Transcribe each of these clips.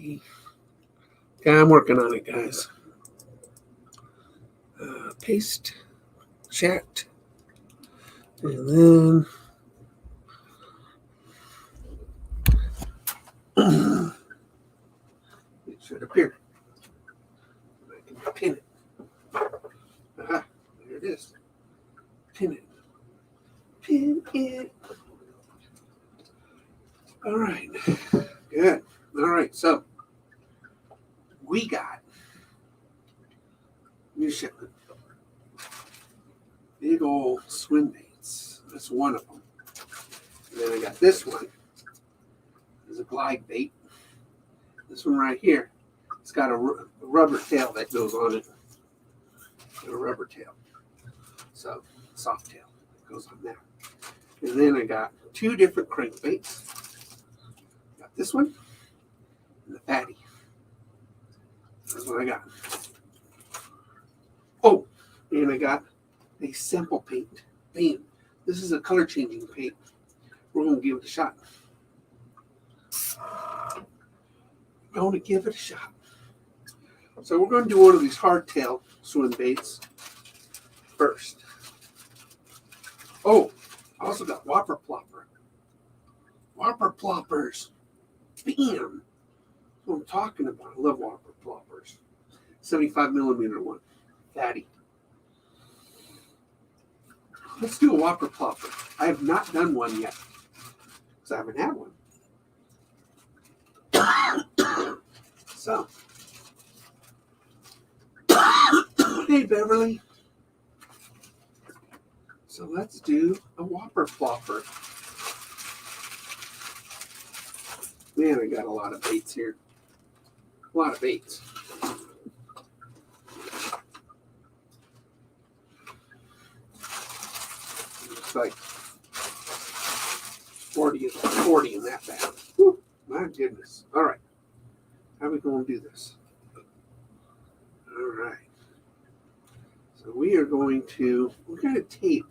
see. Yeah, I'm working on it, guys. Paste, chat, and then it should appear. I can pin it. Aha, there it is. Pin it. Pin it. All right. Good. All right. So we got new shipment. Big old swim baits. That's one of them. And then I got this one. It's a glide bait. This one right here. It's got a rubber tail that goes on it. A rubber tail. So soft tail that goes on there. And then I got two different crankbaits. Got this one and the fatty. That's what I got. Oh, and I got a sample paint. This is a color changing paint. We're going to give it a shot. So we're going to do one of these hardtail swim baits first. Oh, I also got Whopper Plopper. Whopper Ploppers. Bam! That's what I'm talking about. I love Whopper Ploppers. 75 millimeter one. Fatty. Let's do a Whopper Plopper. I have not done one yet. Because I haven't had one. So. Hey, Beverly. So let's do a Whopper Plopper. Man, I got a lot of baits here. A lot of baits. Looks like 40 in that bag. Whew, my goodness. All right. How are we going to do this? All right. So we are going to, we're going to tape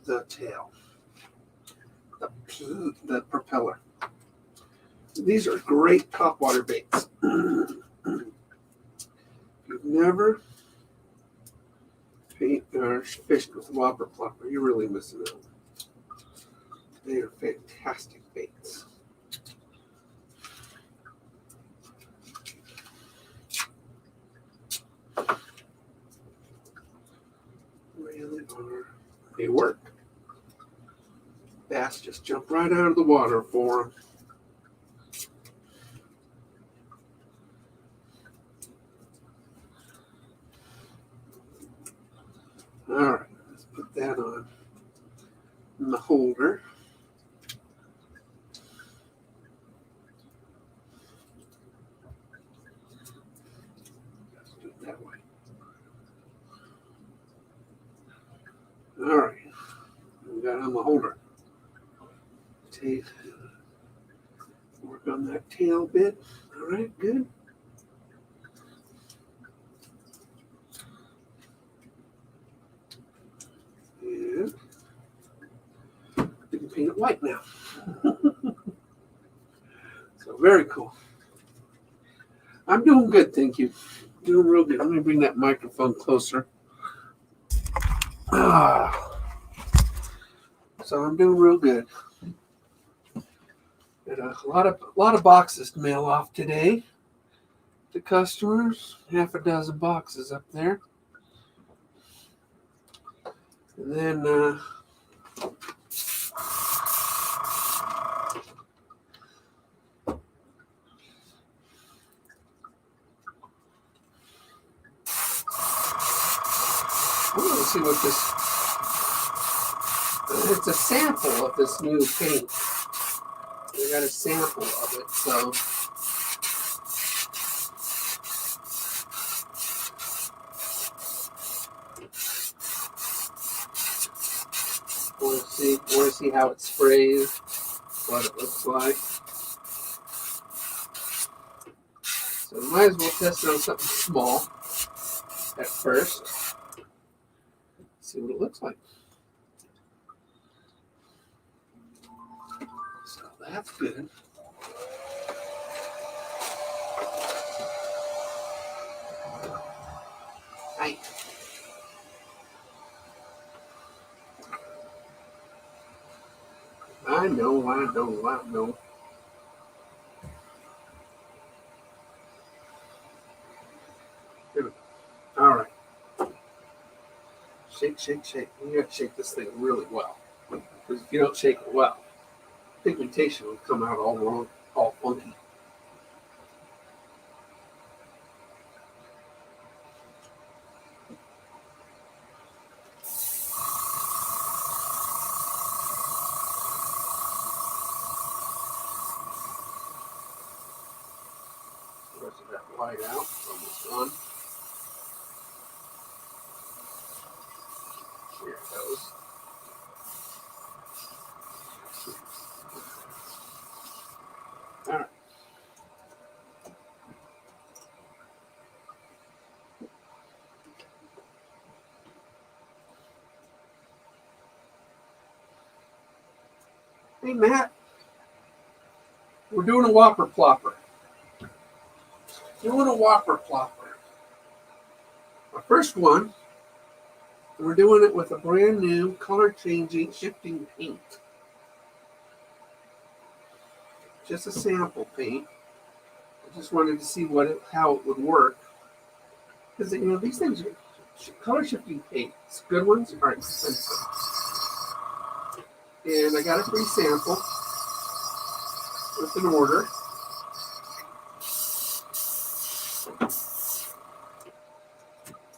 the tail, the propeller. These are great topwater baits. If you've never fished with Whopper Plopper, you're really missing out. They are fantastic baits. Really are. They work. Bass just jump right out of the water for them. All right, let's put that on the holder. Let's do it that way. All right, we got it on the holder. Work on that tail bit. All right, good. And we can paint it white now. So very cool. I'm doing good, thank you. Doing real good. Let me bring that microphone closer. So I'm doing real good. Got a lot of boxes to mail off today to customers. Half a dozen boxes up there. And then let's see what this. It's a sample of this new paint. We got a sample of it, so. Want to see how it sprays, what it looks like. So might as well test it on something small at first. See what it looks like. So that's good. tight. I know. All right. Shake. You got to shake this thing really well. Because if you don't shake it well, pigmentation will come out all wrong, all funky. The rest of that white out, almost gone. Here it goes. All right. Hey, Matt, we're doing a Whopper Plopper. Our first one, we're doing it with a brand new color-changing shifting paint. Just a sample paint. I just wanted to see how it would work. Because, these things are color shifting paints. Good ones are expensive. And I got a free sample with an order.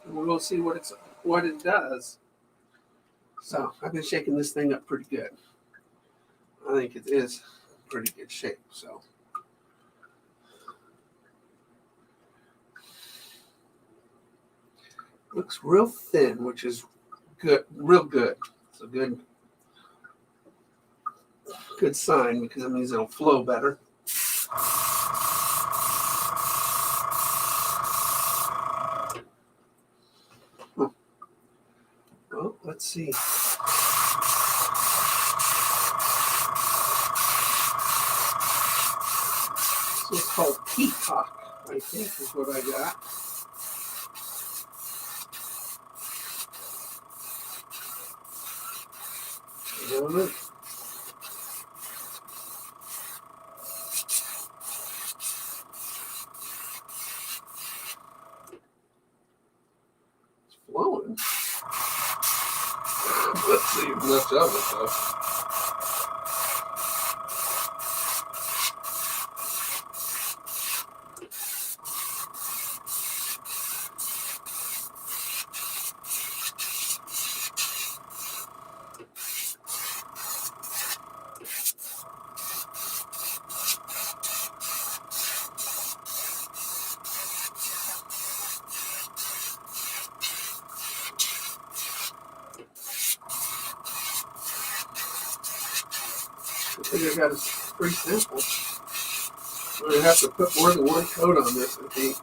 And we'll see what it does. So I've been shaking this thing up pretty good. I think it is pretty good shape. So looks real thin, which is good, real good. It's a good sign because it means it'll flow better. Well, let's see. So it's called Peacock, I think is what I got. It's flowing. Let's see much of it though. I think I got a free sample. I'm going to have to put more than one coat on this, I think.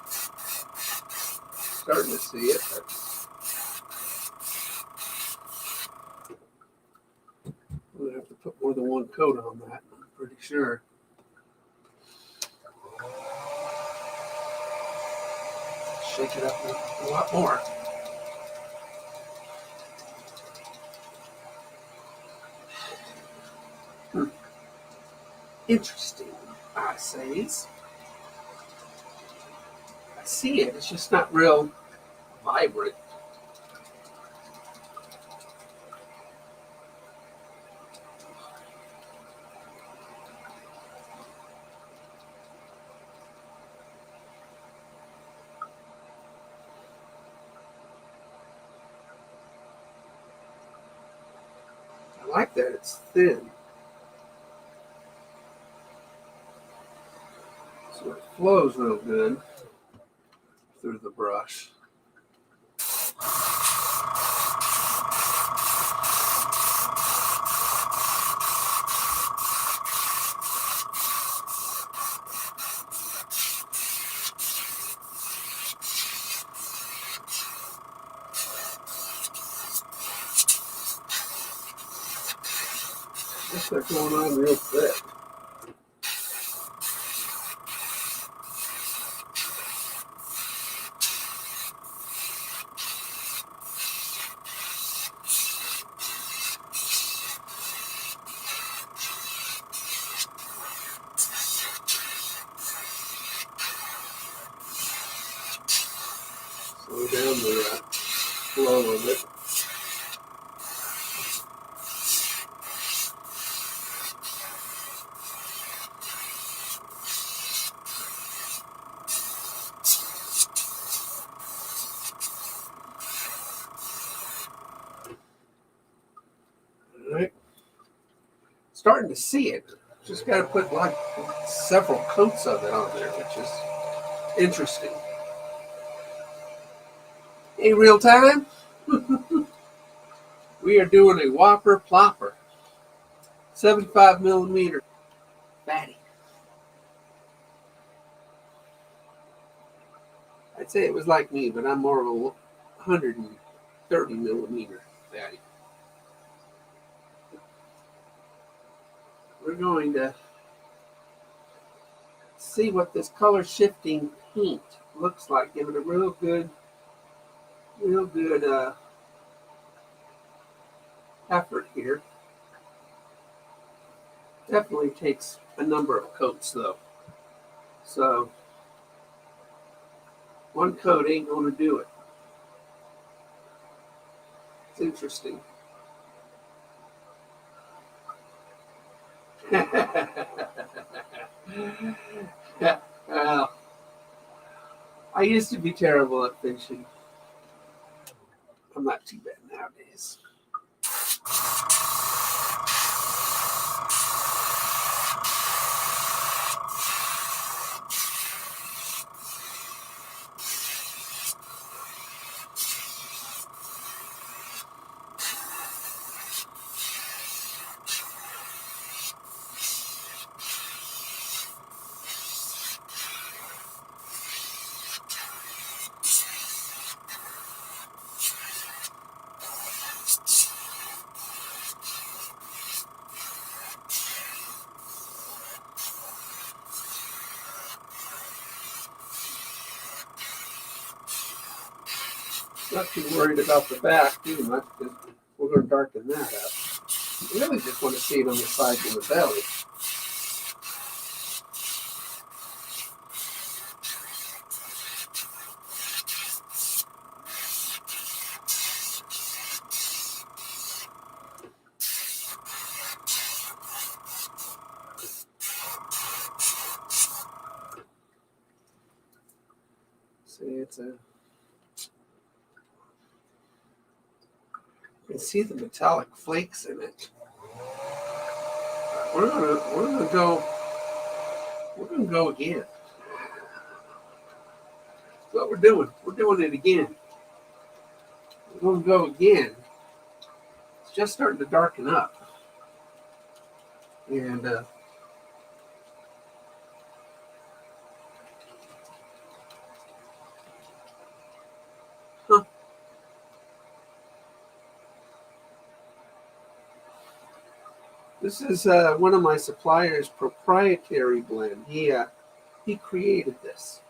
Starting to see it. I'm going to have to put more than one coat on that, I'm pretty sure. Shake it up a lot more. Interesting, I says. I see it, it's just not real vibrant. I like that it's thin. So it flows real good through the brush. I guess they're going on real thick. Slow down the flow of it. All right. Starting to see it. Just got to put like several coats of it on there, which is interesting. Hey, real time. We are doing a Whopper Plopper, 75 millimeter fatty. I'd say it was like me, but I'm more of a 130 millimeter fatty. We're going to see what this color shifting paint looks like. Give it a real good effort here. Definitely takes a number of coats though. So one coat ain't going to do it. It's interesting. Well, I used to be terrible at fishing. I'm not too bad nowadays. Not too worried about the back too much because we're going to darken that up. You really just want to see it on the sides of the belly. See, you can see the metallic flakes in it. We're gonna go again. That's what we're doing. We're doing it again. We're gonna go again. It's just starting to darken up, and huh. This is one of my supplier's proprietary blend. He created this.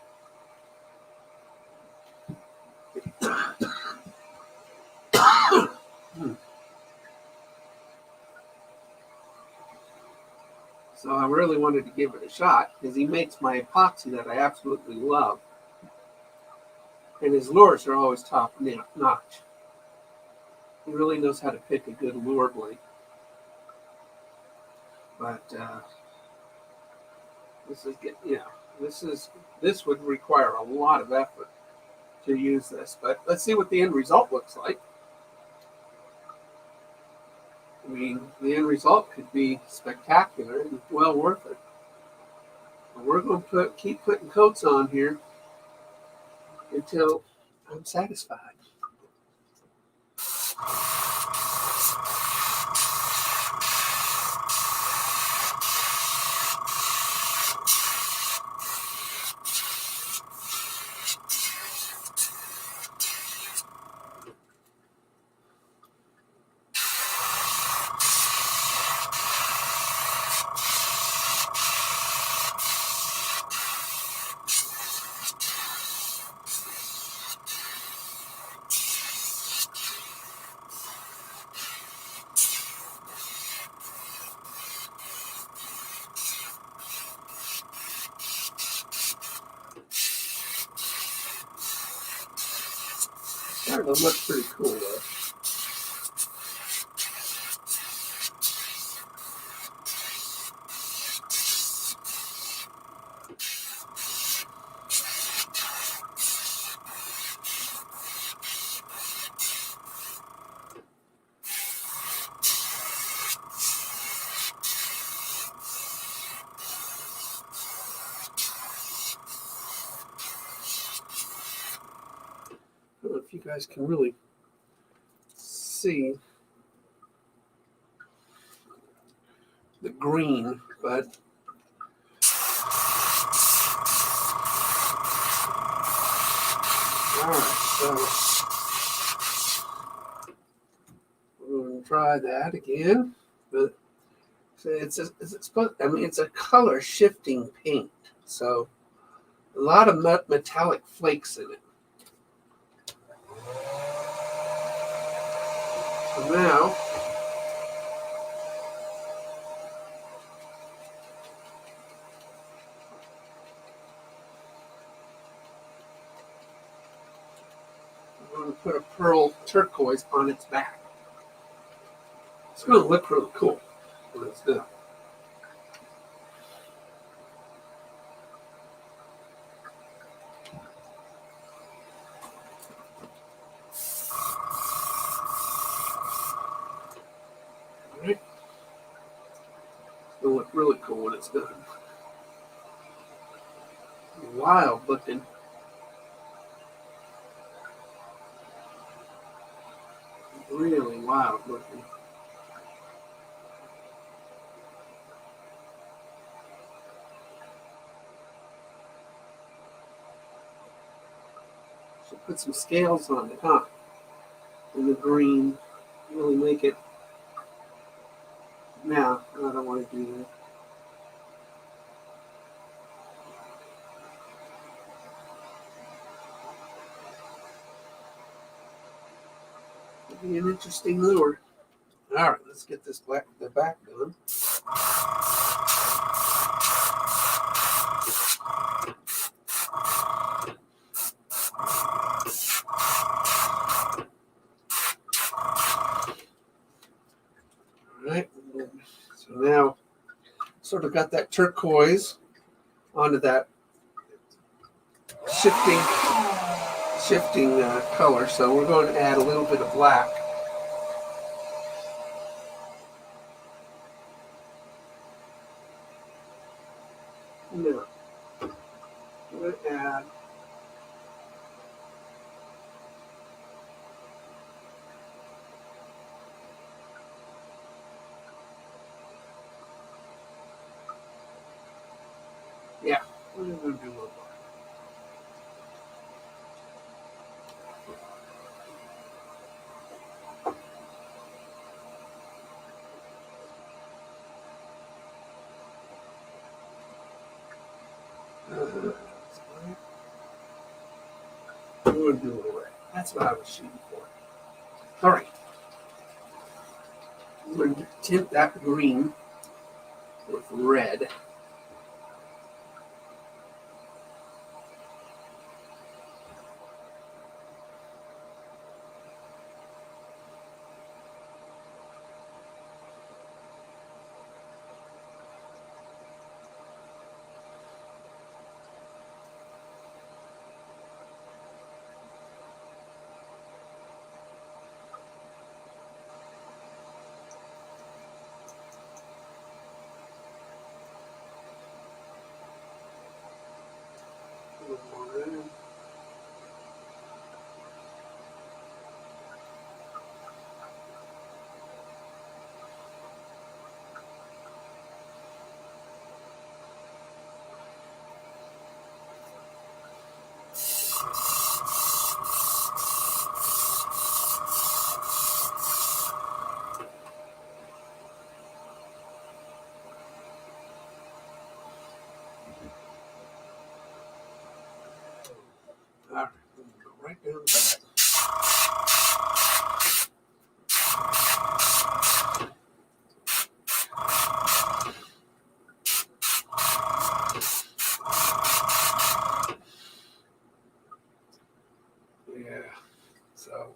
So I really wanted to give it a shot because he makes my epoxy that I absolutely love. And his lures are always top notch. He really knows how to pick a good lure blade. But this would require a lot of effort to use this. But let's see what the end result looks like. I mean, the end result could be spectacular and well worth it. But we're going to keep putting coats on here until I'm satisfied. starting to look pretty cool though. I don't know if you guys can really see the green, but all right, so we're going to try that again. But it's a color shifting paint, so a lot of metallic flakes in it. So now I'm going to put a pearl turquoise on its back. It's going to look really cool when it's done. All right. It's going to look really cool when it's done. Wild looking. Really wild looking. So put some scales on it, huh? And the green. Really make it. No, I don't want to do that. It'll be an interesting lure. All right, let's get the back done. All right, so now sort of got that turquoise onto that shifting color. So we're going to add a little bit of black. Now, I'm going to add we're going to do a little more. We're going to do a little red. That's what I was shooting for. All right. We're going to tint that green with red. A little more red. All right, go right down the back. Yeah, So,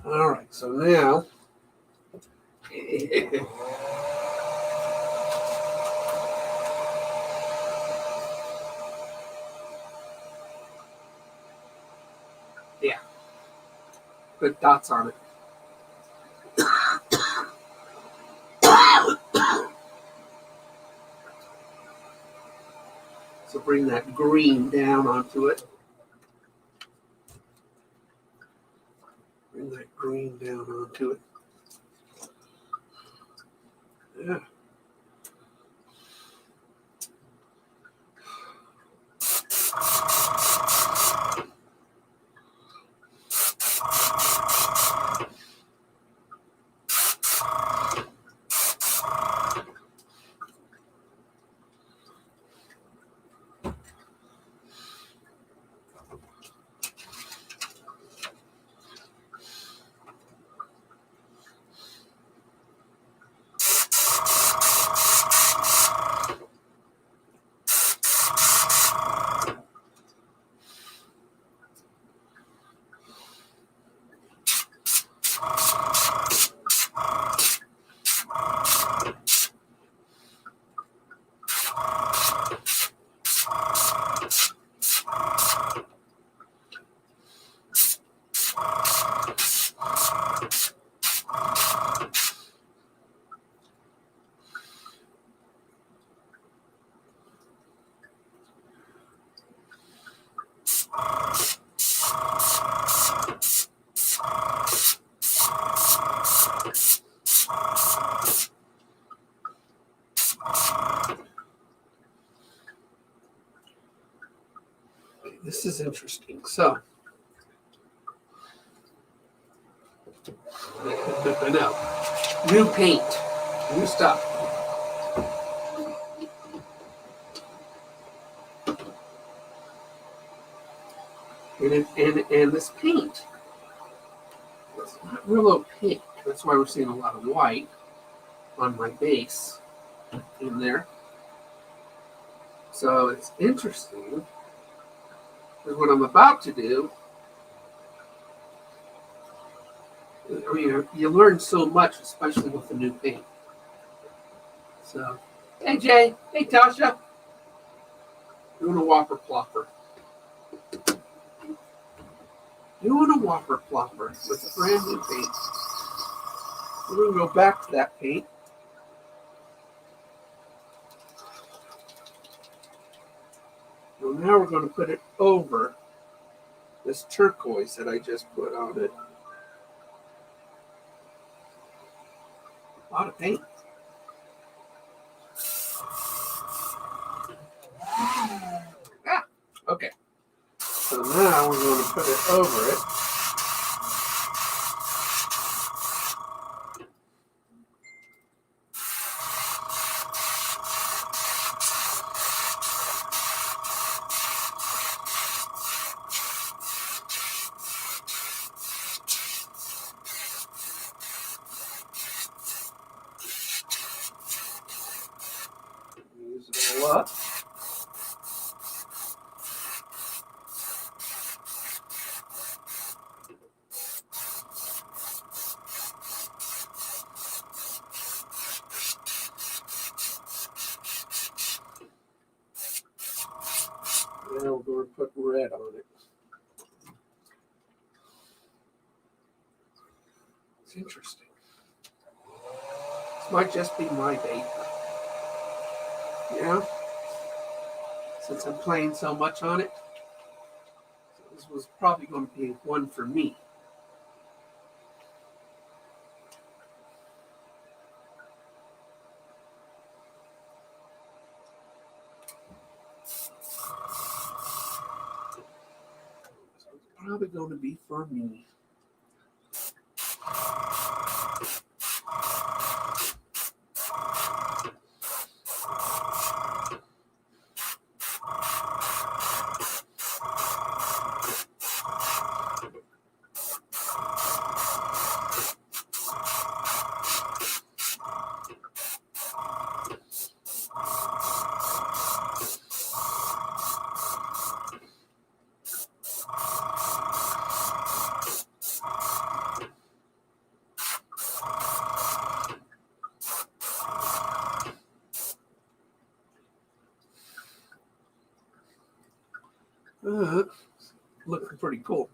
all right. So now, yeah, put dots on it. So bring that green down onto it. Bring that green down onto it. Yeah. This is interesting. So, no, new paint, new stuff. And this paint, it's not real opaque. That's why we're seeing a lot of white on my base in there. So it's interesting because what I'm about to do, I mean, you learn so much, especially with the new paint. So, hey Jay, hey Tasha, doing a Whopper Plopper. Doing a Whopper Plopper with a brand new paint. We're going to go back to that paint. So now we're going to put it over this turquoise that I just put on it. A lot of paint. Ah, okay. So now we're going to put it over it. Use it all up. Now we're going to put red on it. It's interesting. This might just be my bait. Yeah. Since I'm playing so much on it. So this was probably going to be one for me. Probably going to be for me. Looking pretty cool.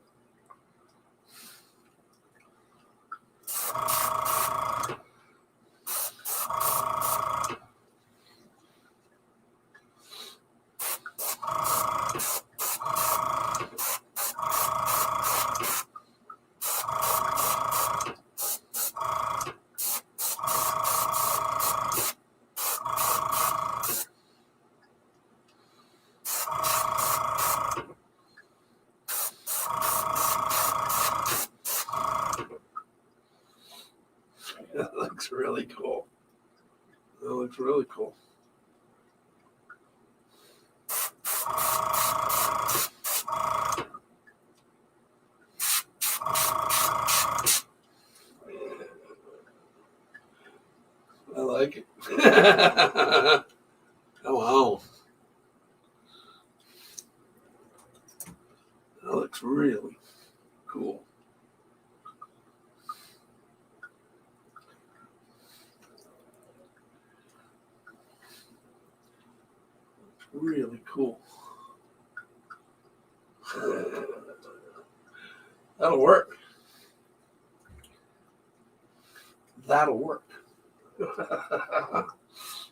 That looks really cool. That looks really cool. I like it. Oh, wow. That looks really cool. Really cool. That'll work. That'll work.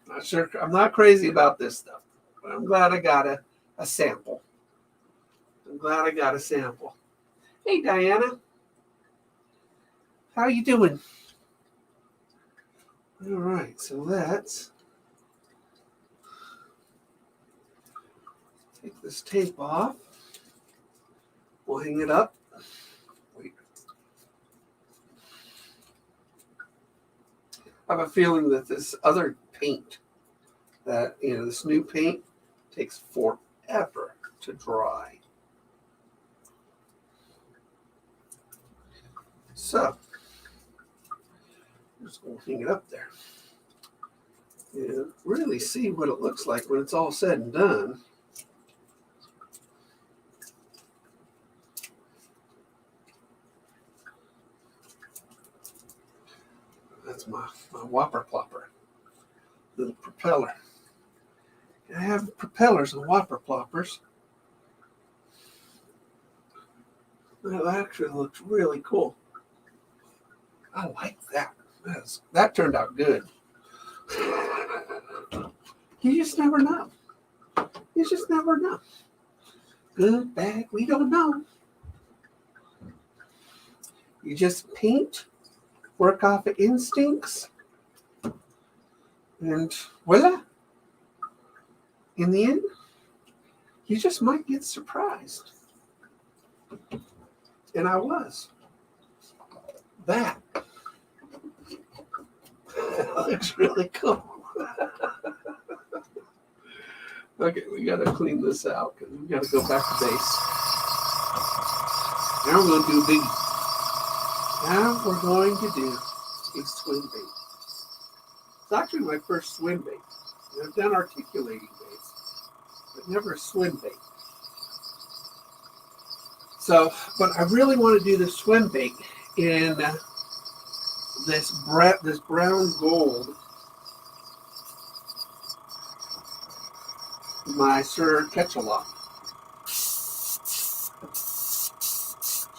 Not sure. I'm not crazy about this stuff, but I'm glad I got a sample. I'm glad I got a sample. Hey, Diana. How you doing? All right, so let's take this tape off. We'll hang it up. Wait. I have a feeling that this other paint, this new paint takes forever to dry. So, I'm just going to hang it up there and really see what it looks like when it's all said and done. That's my Whopper Plopper, little propeller. I have propellers and Whopper Ploppers. That actually looks really cool. I like that. That turned out good. You just never know. You just never know. Good, bad, we don't know. You just paint, work off of instincts, and voila. In the end, you just might get surprised. And I was. That looks really cool. Okay, we got to clean this out because we got to go back to base. Now we're going to do a biggie. Now we're going to do a swim bait. It's actually my first swim bait. I've done articulating baits, but never a swim bait. So, but I really want to do the swim bait in this brown gold. My Sir Catch-A-Lot.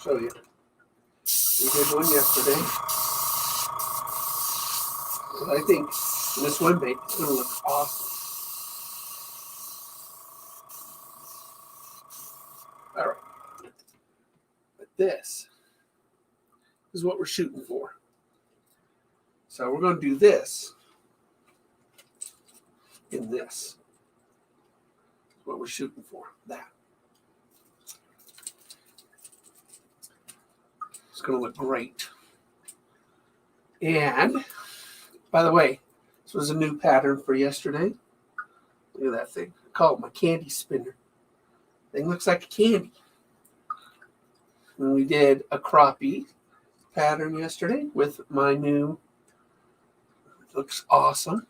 Show you. We did one yesterday. But I think this swim bait is going to look awesome. All right. But this is what we're shooting for. So we're going to do this in this. That's what we're shooting for. That. It's going to look great. And, by the way, this was a new pattern for yesterday. Look at that thing. I call it my candy spinner. Thing looks like a candy. And we did a crappie pattern yesterday with my new. It looks awesome.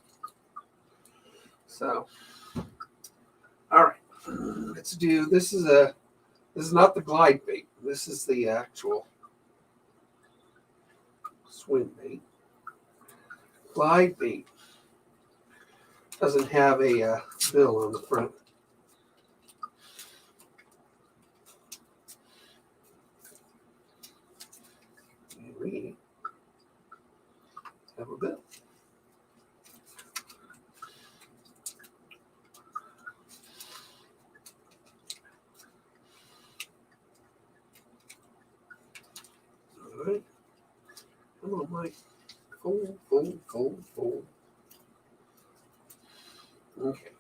So, all right. Let's do. This is not the glide bait. This is the actual swim bait. Glide bait doesn't have a bill on the front. Come on, Mike. Fold. Okay.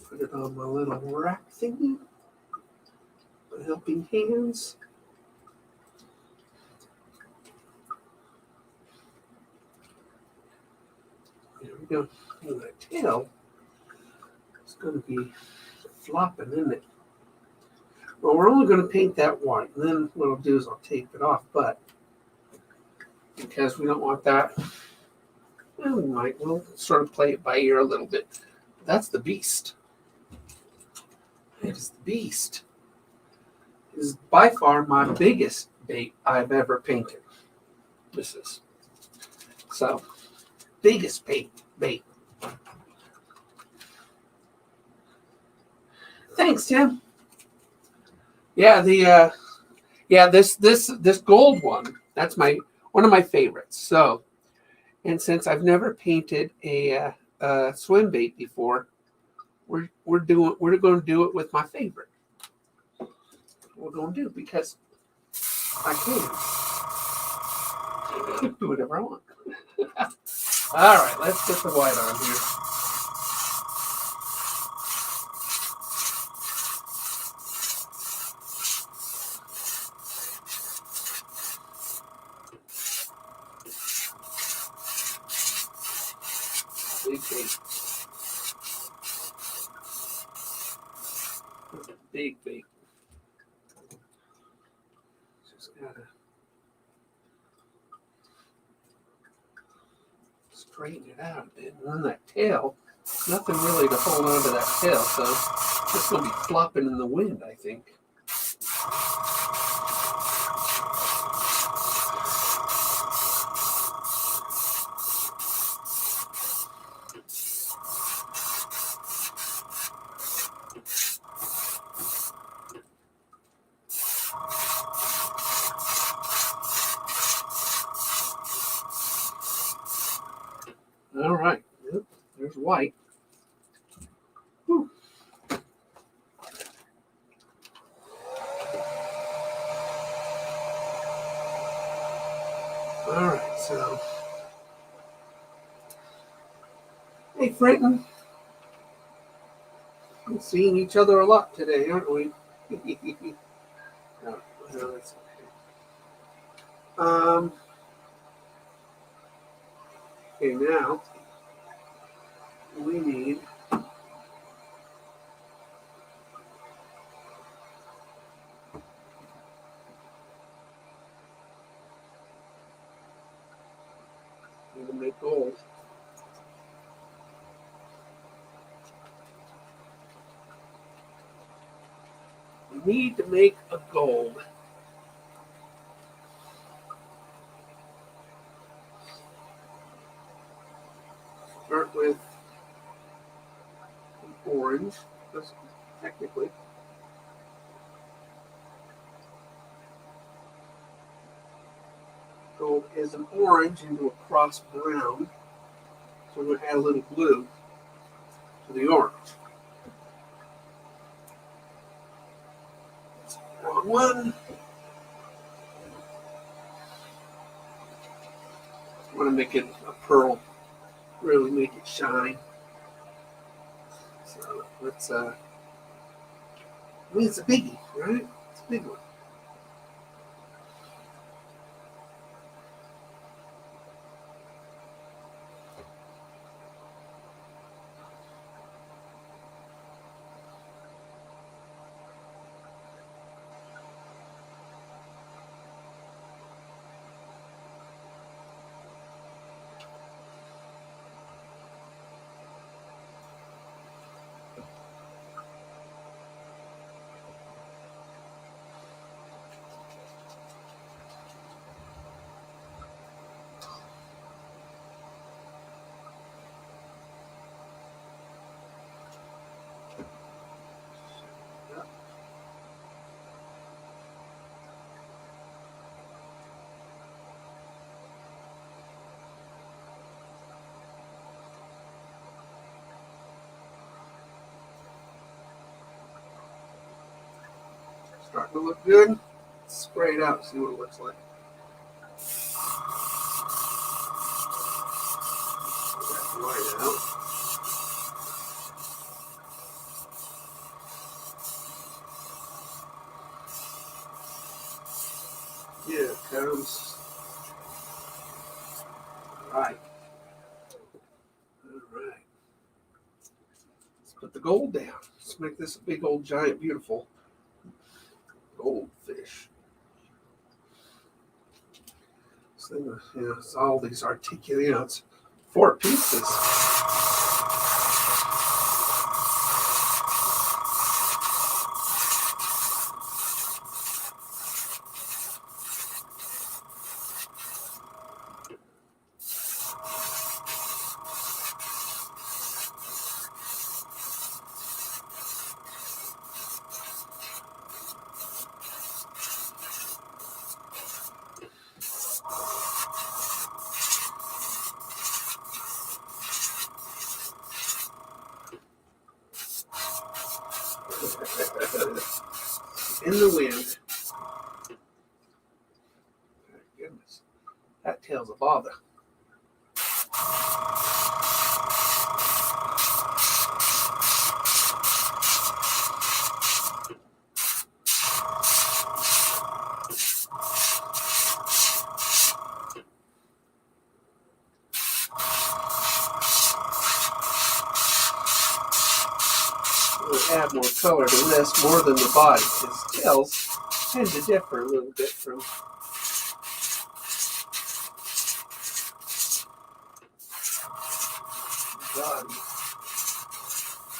Put it on my little rack thingy. My helping hands. There we go. And that tail is going to be flopping, isn't it? Well, we're only going to paint that white. And then what I'll do is I'll tape it off. But because we don't want that, well, we'll sort of play it by ear a little bit. That's the beast. It is the beast. It is by far my biggest bait I've ever painted. This is. So, biggest bait. Thanks, Tim. Yeah, this gold one, that's one of my favorites. So, and since I've never painted a swim bait before, we're going to do it with my favorite. We're going to do because I can do whatever I want. All right, let's get the white on here. Big bait. Big bait. Just gotta straighten it out a bit. And then that tail, nothing really to hold on to that tail, so it's just going to be flopping in the wind, I think. All right, yep, there's white. Whew. All right, so hey, Frenton, we're seeing each other a lot today, aren't we? No, that's okay. Okay, now we need to make gold. We need to make a gold. Start with orange, technically. Gold is an orange into a cross brown. So we're going to add a little blue to the orange. Wrong one. I want to make it a pearl. Really make it shine. So let's, I mean, it's a biggie, right? It's a big one. starting to look good. Spray it out and see what it looks like. That white out. Here it comes. All right. Let's put the gold down. Let's make this a big old giant beautiful goldfish. So, it's all these articulated, it's 4 pieces. In the wind. My goodness. That tail's a bother. Add more color to this more than the body, because tails tend to differ a little bit from the body.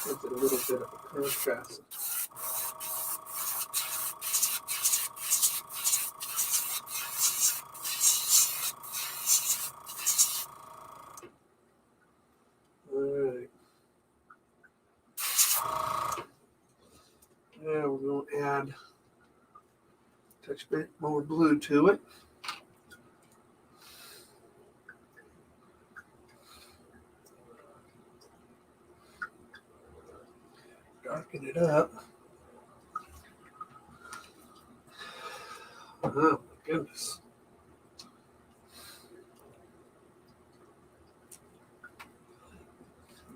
Gives it a little bit of a contrast. Alright. Now we're going to add a touch bit more blue to it. Darken it up. Oh my goodness.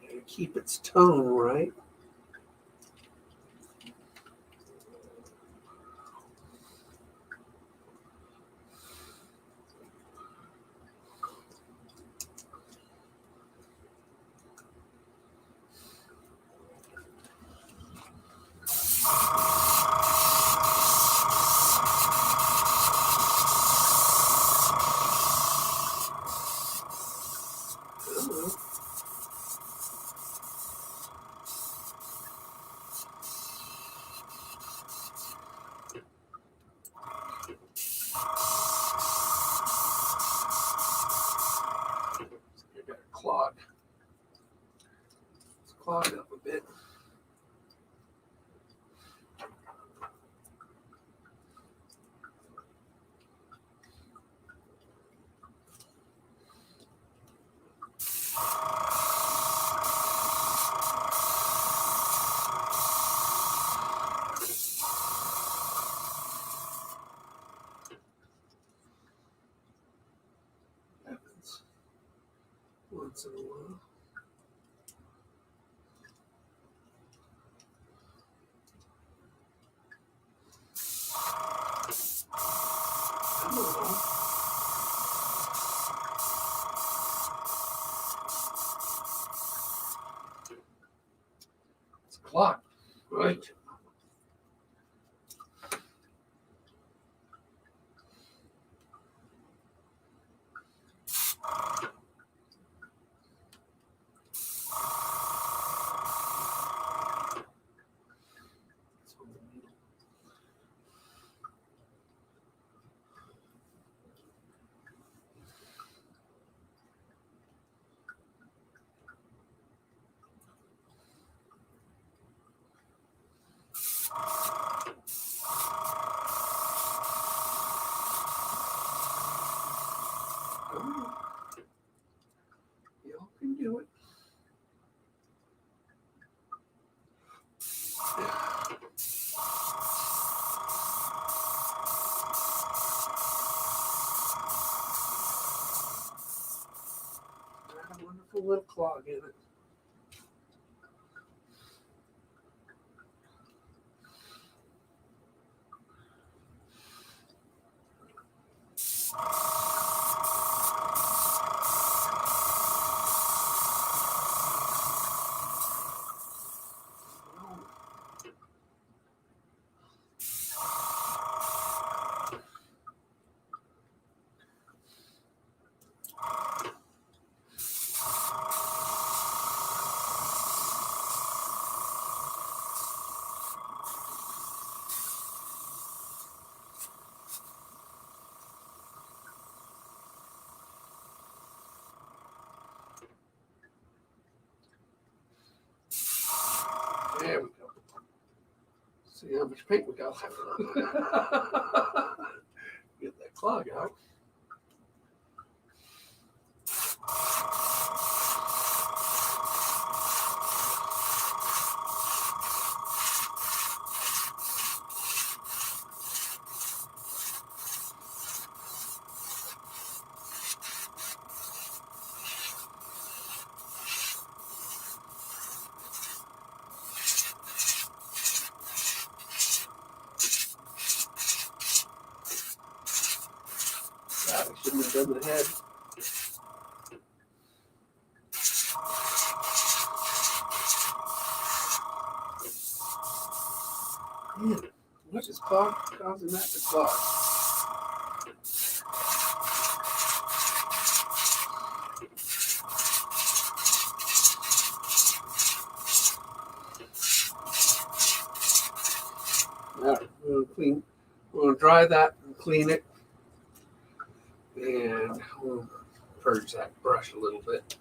Gotta keep its tone right. Clog. Let's clog up a bit. Happens once in a while. It's a clock, right? Y'all can do it. little clog in it. There we go. See how much paint we got left. Get that clog out. God, I shouldn't have done the head. Man, what is causing that to clog? All right, we're going to dry that and clean it. And we'll purge that brush a little bit.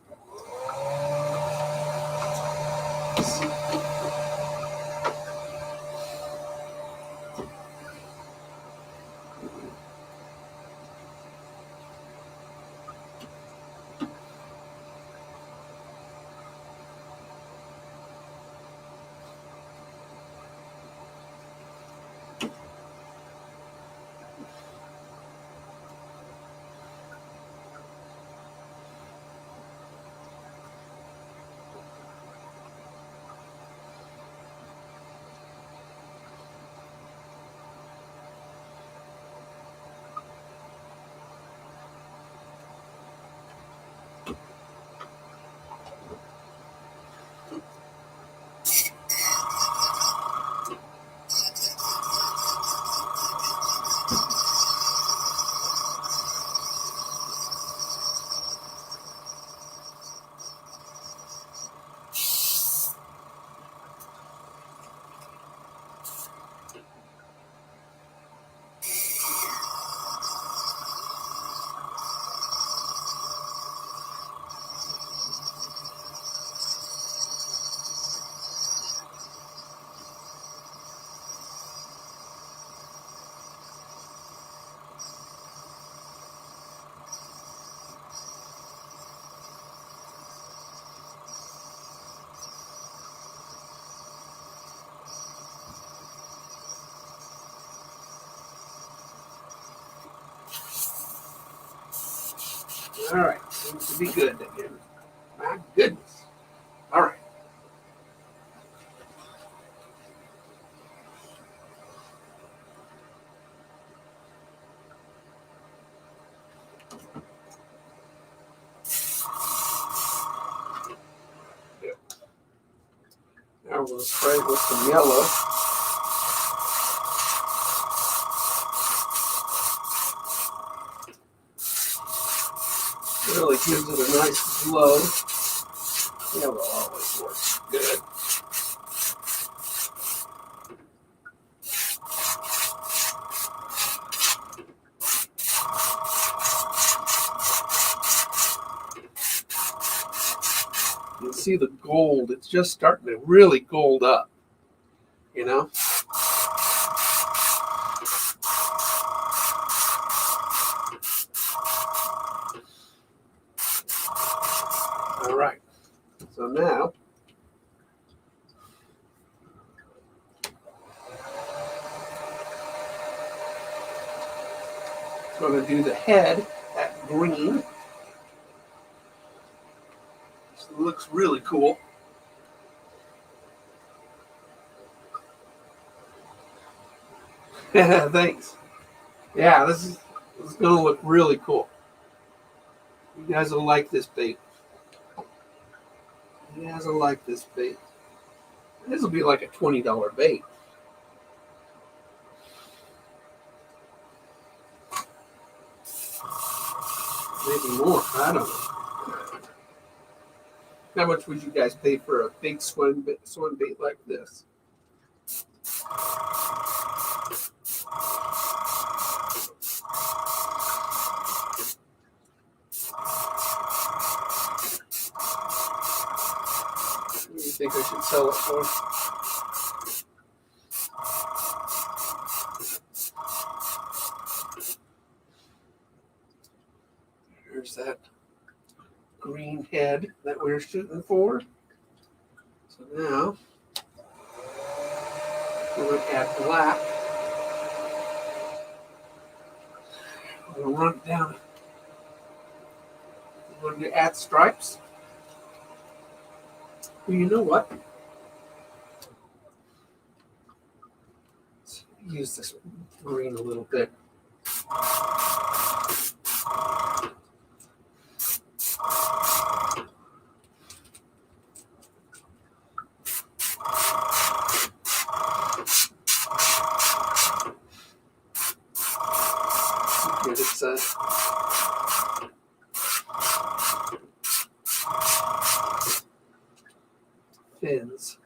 All right, seems to be good again. My goodness. All right. Now we'll spray it with some yellow. Really gives it a nice glow. Yellow always works good. You can see the gold. It's just starting to really gold up, you know? All right. So now, I'm going to do the head, that green. It looks really cool. Thanks. Yeah, this is going to look really cool. You guys will like this bait. You guys will like this bait. This will be like a $20 bait. Maybe more. I don't know. How much would you guys pay for a big swim bait like this? What do you think I should sell it for? There's that green head that we're shooting for. So now we're going to add black. We're going to run it down. We're going to add stripes. Well, you know what? Let's use this green a little bit. Get its fins.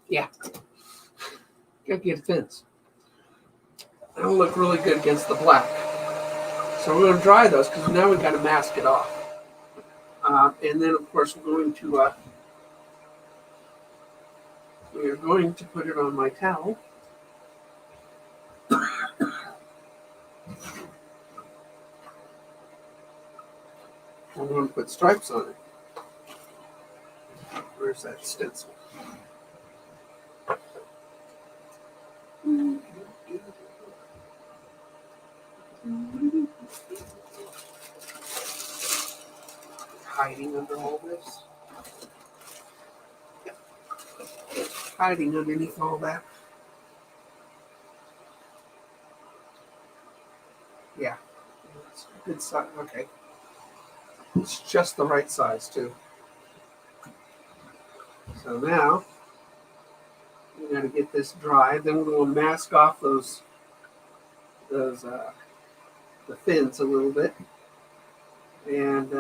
Yeah. Gotta get fins. That'll look really good against the black. So we're going to dry those because now we've got to mask it off. And then, of course, we're going to put it on my towel. I'm going to put stripes on it. Where's that stencil? Hiding under all this. Hiding underneath all that. Yeah. It's a good size. Okay. It's just the right size, too. So now, we're going to get this dry. Then we're going to mask off the fins a little bit. And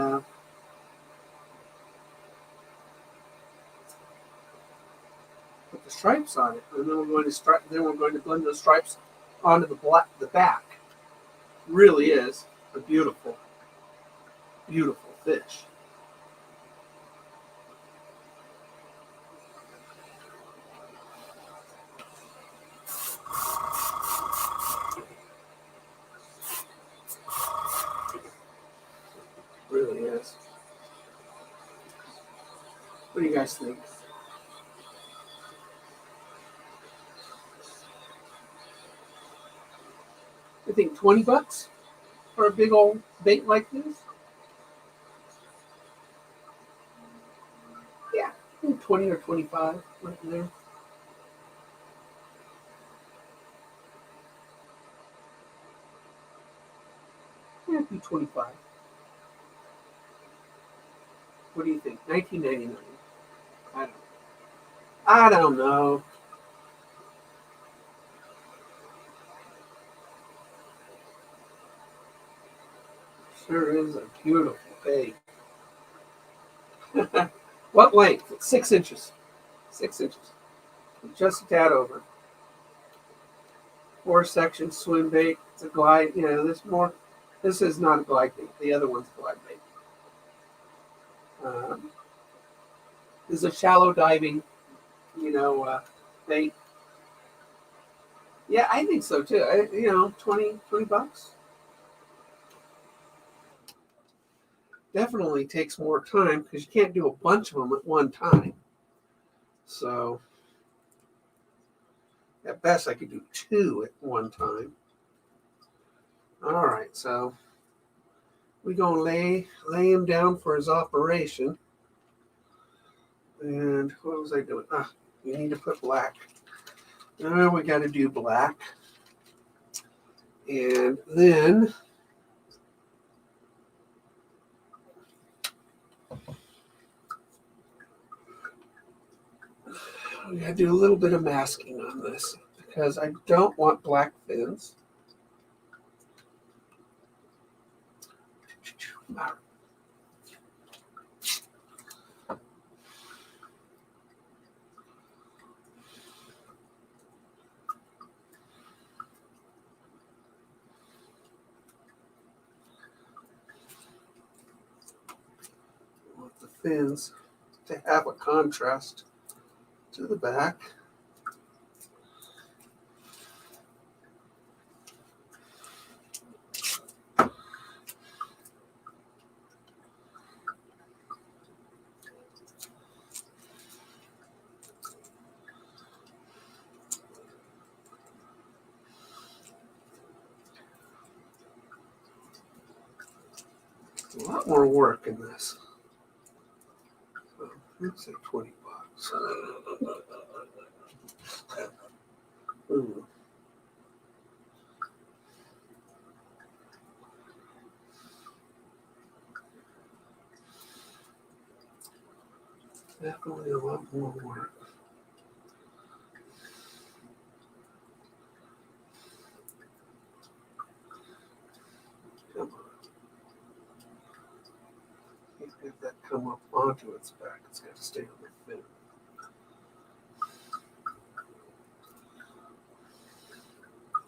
put the stripes on it. And then we're going to blend those stripes onto the back. Really is a beautiful, beautiful fish. Really is. What do you guys think? I think $20 for a big old bait like this. Yeah, I think 20 or 25 right in there. Yeah, it'd be 25. What do you think? $19.99. I don't know. Sure is a beautiful bait. What length? 6 inches. 6 inches. Just a tad over. 4-section swim bait. It's a glide. This is not a glide bait. The other one's a glide bait. This is a shallow diving, bait. Yeah, I think so too. $20. definitely takes more time because you can't do a bunch of them at one time. So at best I could do 2 at one time. All right, so we're gonna lay him down for his operation. And what was I doing? You need to put black. Now we got to do black. And then we got to do a little bit of masking on this because I don't want black fins. I want the fins to have a contrast to the back. A lot more work in this. So let's say $20. Ooh. Definitely a lot more work. Come on. Can't have that come up onto its back. It's got to stay on the fin.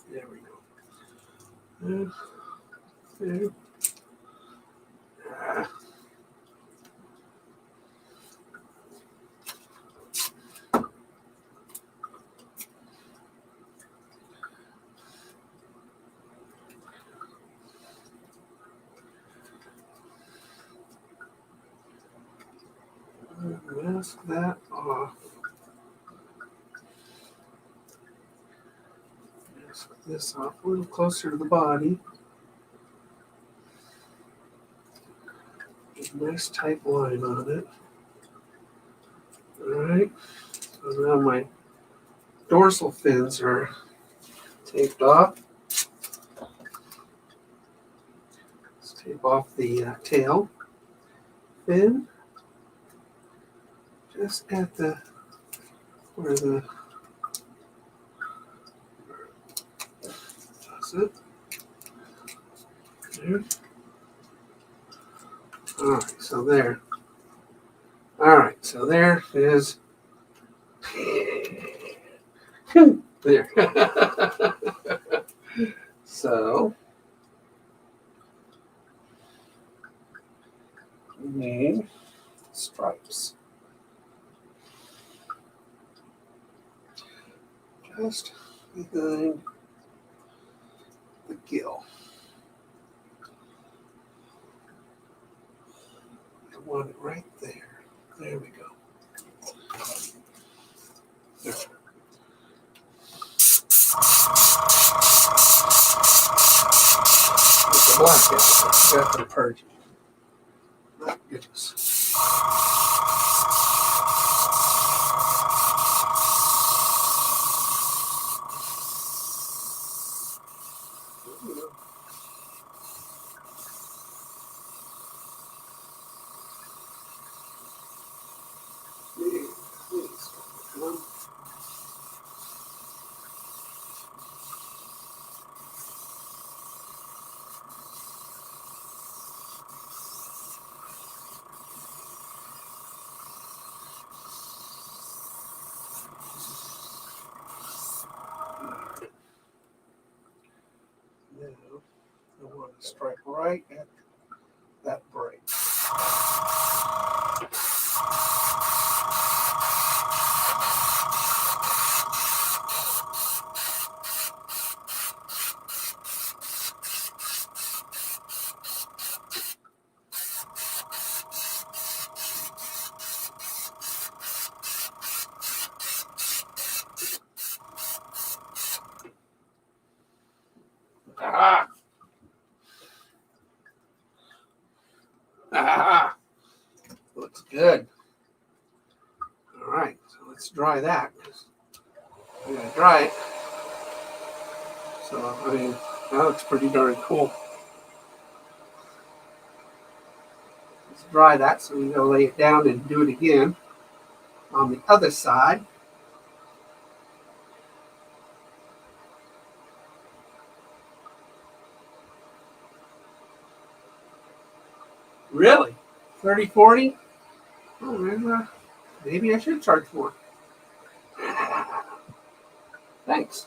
There we go. There. Mask that off. Mask this off a little closer to the body. Get a nice tight line on it. Alright. So now my dorsal fins are taped off. Let's tape off the tail fin. Just at the where the that's it. There. Alright, so there. Alright, so there is there. So we need stripes. Just behind the gill. I want it right there. There we go. There. With the black out, got the purge. My goodness. Now, I want to strike right at that break. good. All right, so let's dry that. I'm gonna dry it. So I mean, that looks pretty darn cool. Let's dry that so we go lay it down and do it again on the other side. Really? 30, 40? Oh, maybe I should charge more. Thanks.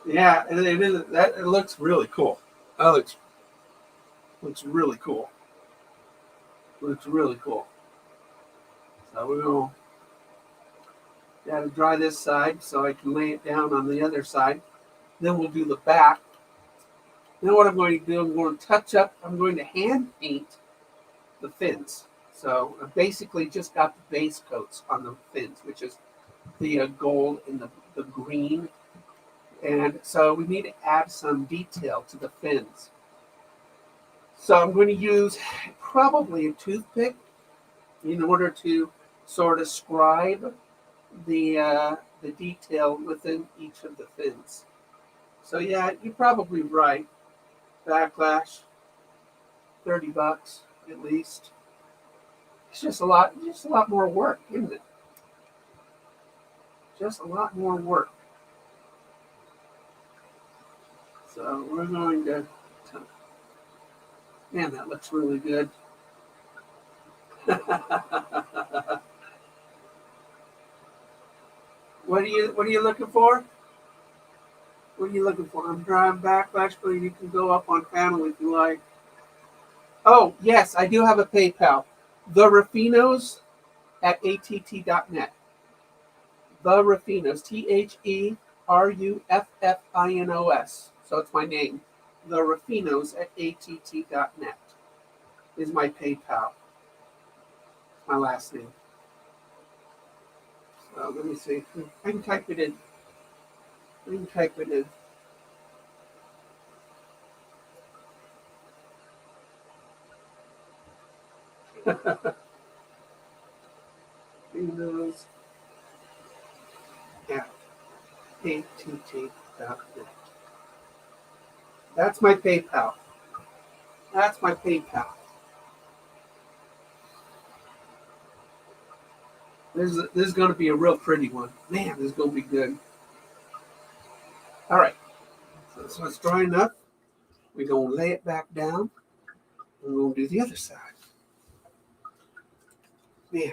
Yeah, it is. That it looks really cool. That looks really cool. Looks really cool. So we're gonna gotta dry this side so I can lay it down on the other side. Then we'll do the back. Then what I'm going to do, I'm going to touch up. I'm going to hand paint the fins. So I basically just got the base coats on the fins, which is the gold and the green. And so we need to add some detail to the fins. So I'm going to use probably a toothpick in order to sort of scribe the detail within each of the fins. So yeah, you're probably right. Backlash, $30 at least. It's just a lot more work, isn't it? Just a lot more work. So we're going to man, that looks really good. What are you looking for? What are you looking for? I'm driving backlash, but you can go up on panel if you like. Oh, yes, I do have a PayPal. The Ruffinos at att.net. The Ruffinos, TheRuffinos. So it's my name. The Ruffinos at att.net is my PayPal. My last name. So let me see. I can type it in. Ruffinos at att.net. That's my PayPal. That's my PayPal. This is going to be a real pretty one. Man, this is going to be good. All right. So it's drying up. We're going to lay it back down. And we're going to do the other side. Man.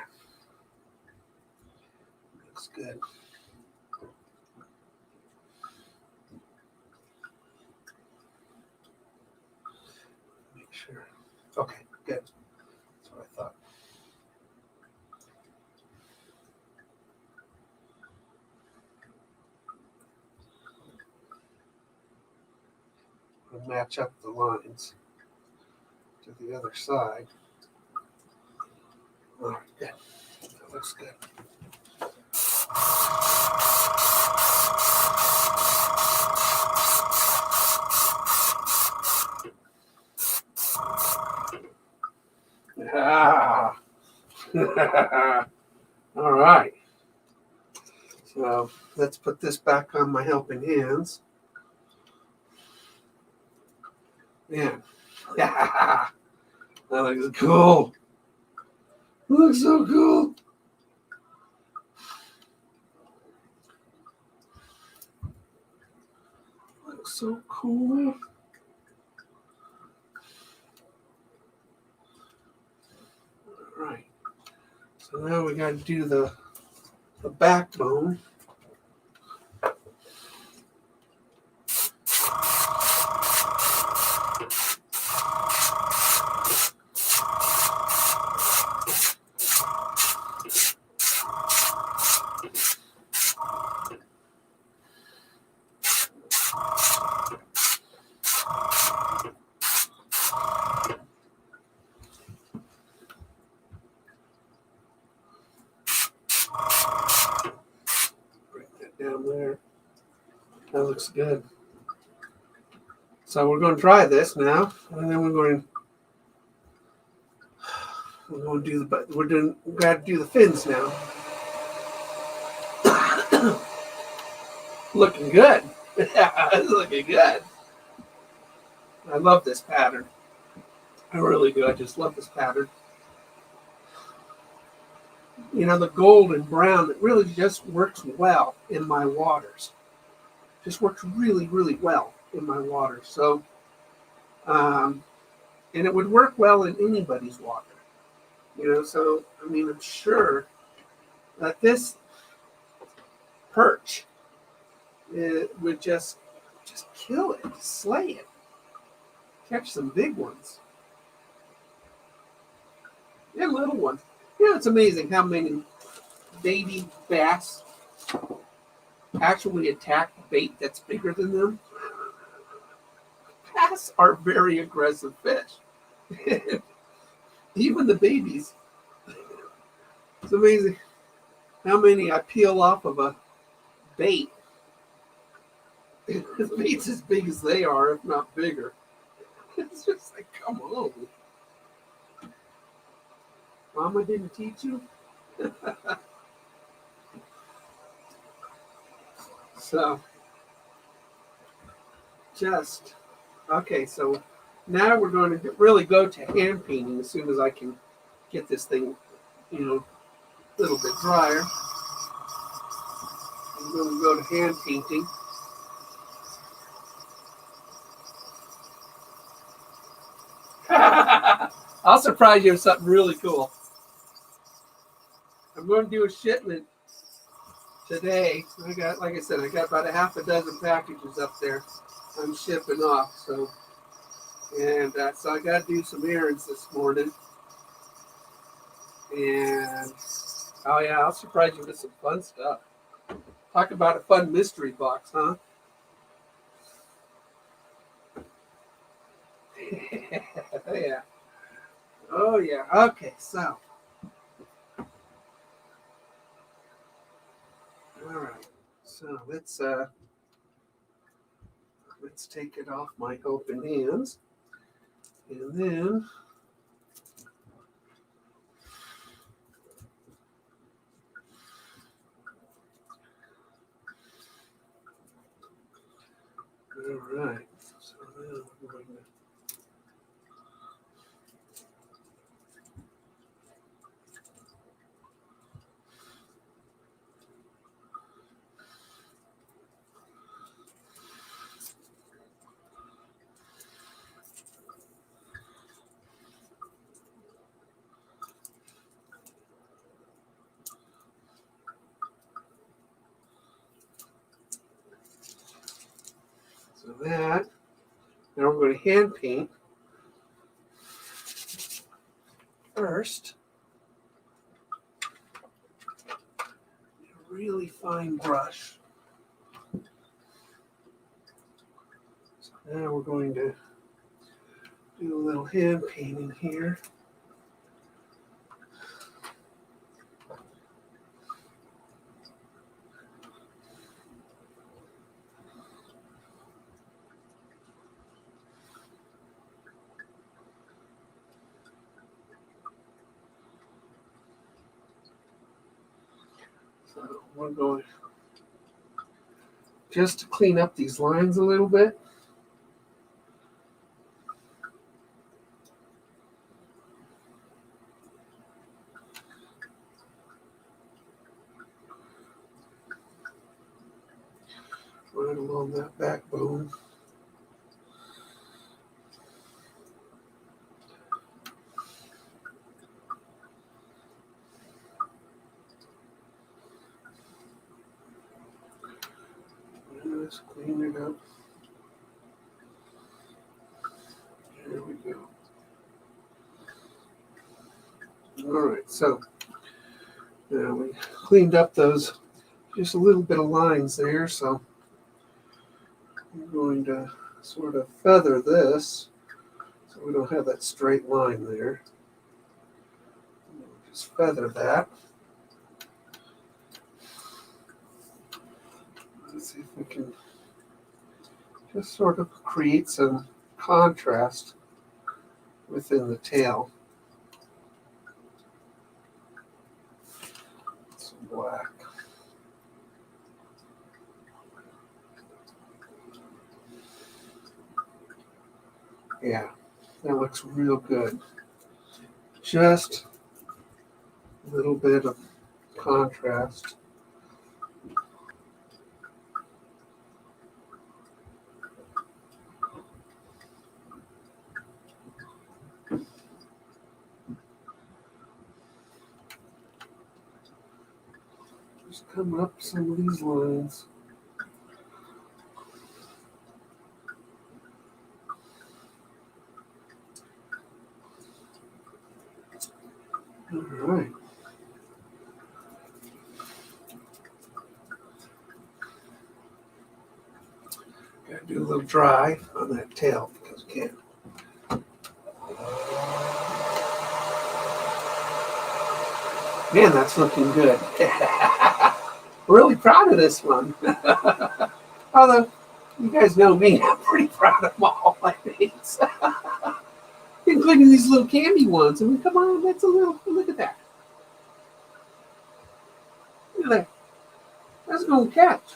Looks good. Make sure. Okay, good. That's what I thought. I'll match up the lines to the other side. All right, good. That looks good. Ah. All right. So let's put this back on my helping hands. Man. Yeah. That looks cool. It looks so cool. Looks so cool. All right. So now we got to do the backbone. Down there. That looks good. So we're going to dry this now, and then we're going to do we got to do the fins now. Looking good. It's looking good. I love this pattern. I really do. I just love this pattern. You know, the gold and brown, it really just works well in my waters. Just works really, really well in my water. So, and it would work well in anybody's water. You know, so, I mean, I'm sure that this perch would just kill it, slay it, catch some big ones and little ones. You know, it's amazing how many baby bass actually attack bait that's bigger than them. Bass are very aggressive fish. Even the babies. It's amazing how many I peel off of a bait. The bait's as big as they are, if not bigger. It's just like, come on. Mama didn't teach you? So, okay, so now we're going to really go to hand painting as soon as I can get this thing, you know, a little bit drier. I'm going to go to hand painting. I'll surprise you with something really cool. I'm going to do a shipment today. Like I said, I got about a half a dozen packages up there I'm shipping off. So I got to do some errands this morning. And oh yeah, I'll surprise you with some fun stuff. Talk about a fun mystery box, huh? Yeah. Oh yeah. Okay, so. All right. So let's take it off my open hands. And then all right. So now we're going to that. Now we're going to hand paint first. A really fine brush. So now we're going to do a little hand painting here. So we're going just to clean up these lines a little bit. Right along that backbone. Let's clean it up. There we go. All right, so now we cleaned up those, just a little bit of lines there, so I'm going to sort of feather this so we don't have that straight line there. Just feather that. Let's see if we can Just sort of create some contrast within the tail. Some black. Yeah, that looks real good. Just a little bit of contrast. Just coming up some of these lines. All right. Gotta do a little dry on that tail because I can't. Man, that's looking good. Really proud of this one. Although, you guys know me, I'm pretty proud of all my mates. Including these little candy ones. I mean, come on, that's a little, look at that. Look at that. That's going to catch.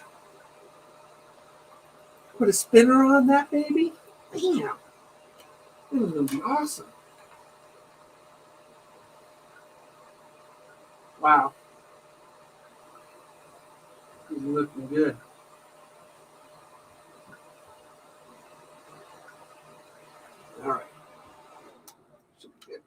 Put a spinner on that, baby. Damn. This is going to be awesome. Wow. This is looking good. All right. Should be good.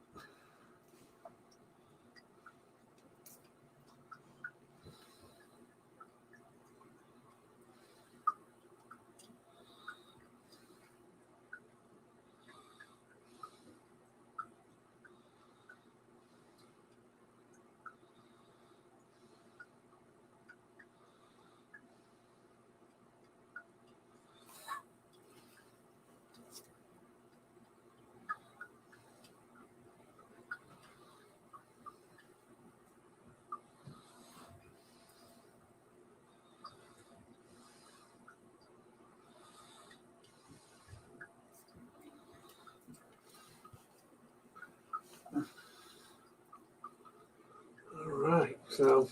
All right, so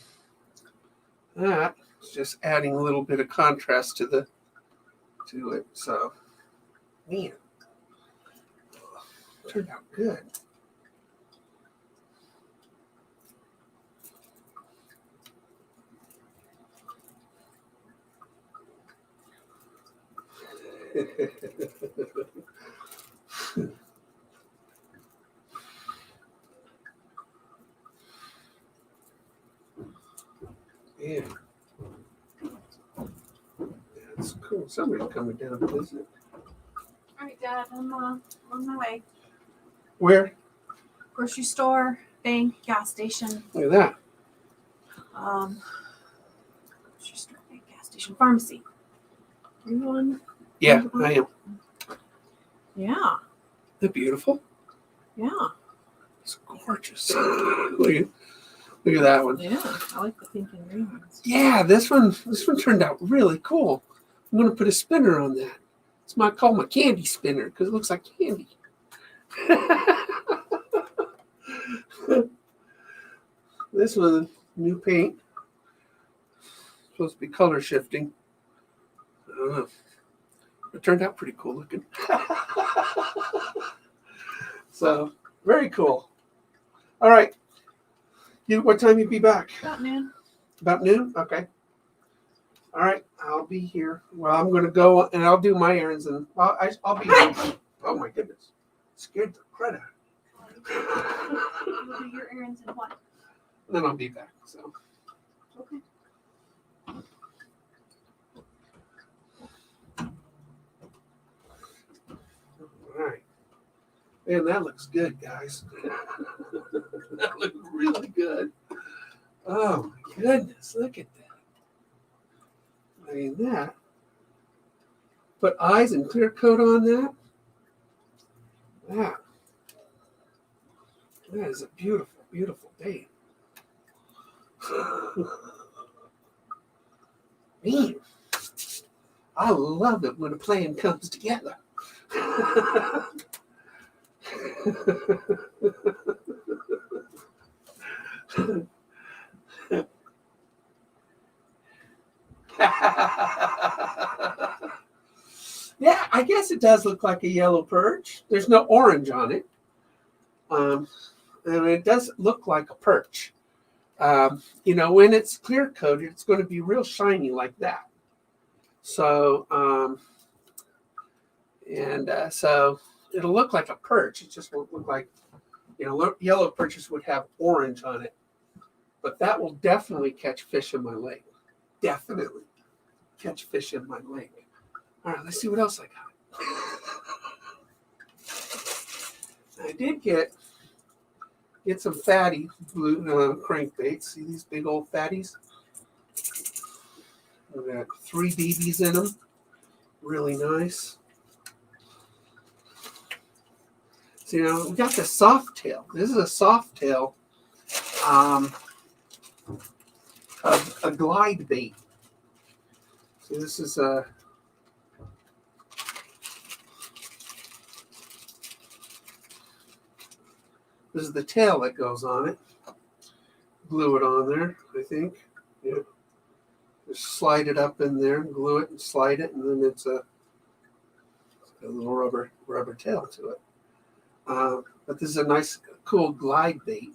that is just adding a little bit of contrast to it. So, man, turned out good. Yeah. That's cool. Somebody's coming down to visit. All right, Dad, I'm on my way. Where? Grocery store, bank, gas station. Look at that. Grocery store, bank, gas station, pharmacy. Are you on? Yeah, I am. Yeah. They're beautiful. Yeah. It's gorgeous. Look at that one. Yeah. I like the pink and green ones. Yeah, this one turned out really cool. I'm gonna put a spinner on that. It's called my candy spinner because it looks like candy. This one, new paint. Supposed to be color shifting. I don't know. It turned out pretty cool looking. So, very cool. All right. What time you be back? About noon. About noon? Okay. All right. I'll be here. Well, I'm going to go and I'll do my errands and I'll be here. Oh my goodness. Scared the crud out of me. You'll do your errands and what? Then I'll be back. So. Okay. All right. Man, that looks good, guys. That looks really good. Oh my goodness, look at that. I mean, that. Put eyes and clear coat on that. That is a beautiful, beautiful paint. Man, I love it when a plan comes together. Yeah, I guess it does look like a yellow perch. There's no orange on it. And it does look like a perch. When it's clear coated, it's going to be real shiny like that. So, so it'll look like a perch. It just won't look like, yellow perches would have orange on it. But that will definitely catch fish in my lake. Definitely catch fish in my lake. All right, let's see what else I got. I did get some fatty blue crankbaits. See these big old fatties? We've got 3 BBs in them. Really nice. So, we got the soft tail. This is a soft tail, a glide bait. So this is the tail that goes on it. Glue it on there, I think. Yeah. Just slide it up in there, glue it and slide it, and then it's a little rubber tail to it. But this is a nice, cool glide bait.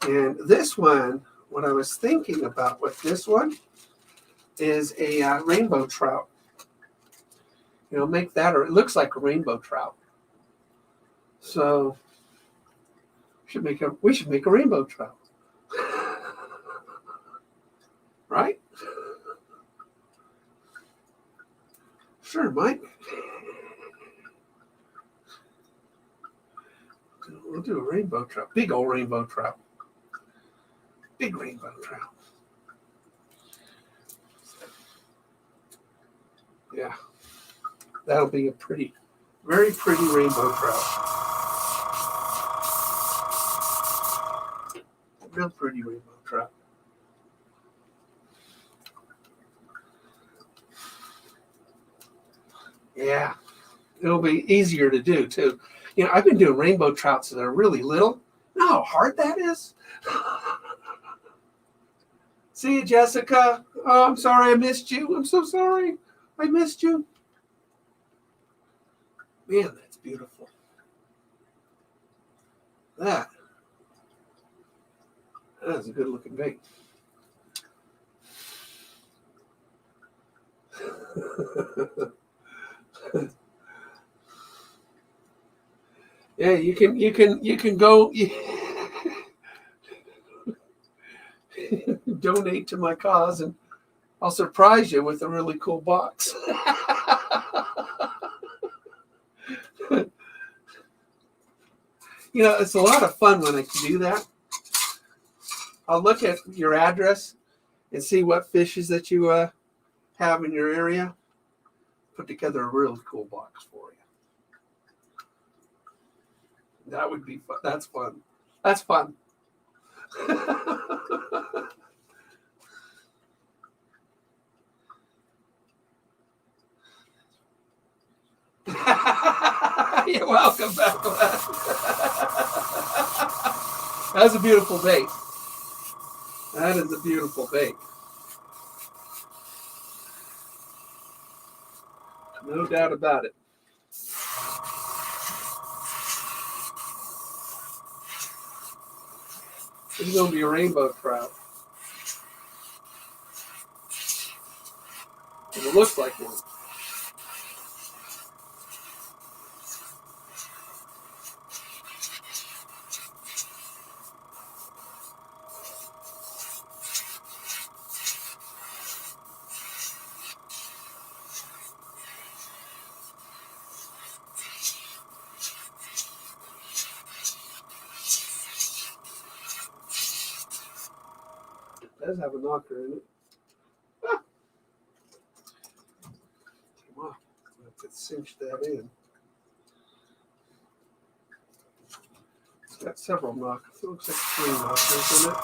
And this one, what I was thinking about with this one is a rainbow trout. Make that, or it looks like a rainbow trout. So we should make a rainbow trout. Right? Sure, Mike. We'll do a rainbow trout. Big old rainbow trout. Big rainbow trout. Yeah. That'll be a very pretty rainbow trout. Real pretty rainbow trout. Yeah. It'll be easier to do, too. I've been doing rainbow trouts that are really little. You know how hard that is? See you, Jessica. Oh, I'm sorry I missed you. I'm so sorry. I missed you. Man, that's beautiful. That is a good looking bait. Yeah, you can go donate to my cause, and I'll surprise you with a really cool box. It's a lot of fun when I can do that. I'll look at your address and see what fishes that you have in your area. Put together a really cool box for you. That would be fun. That's fun. That's fun. You're welcome, Bethlehem. That's a beautiful bait. That is a beautiful bait. No doubt about it. This is going to be a rainbow trout. It looks like one. It does have a knocker in it. Ah. Come on, let's cinch that in. It's got several knockers. It looks like 3 knockers in it.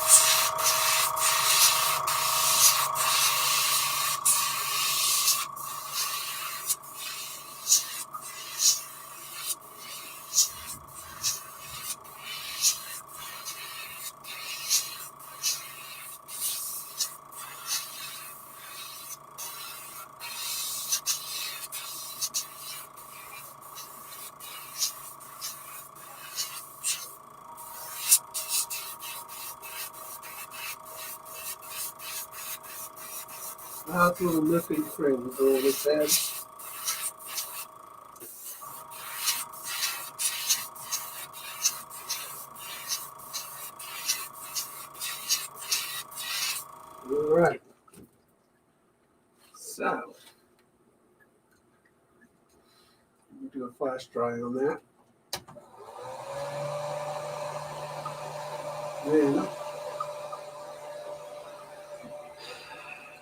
Lots of little missing strings on its head. All right. So, we'll do a flash dry on that. Then,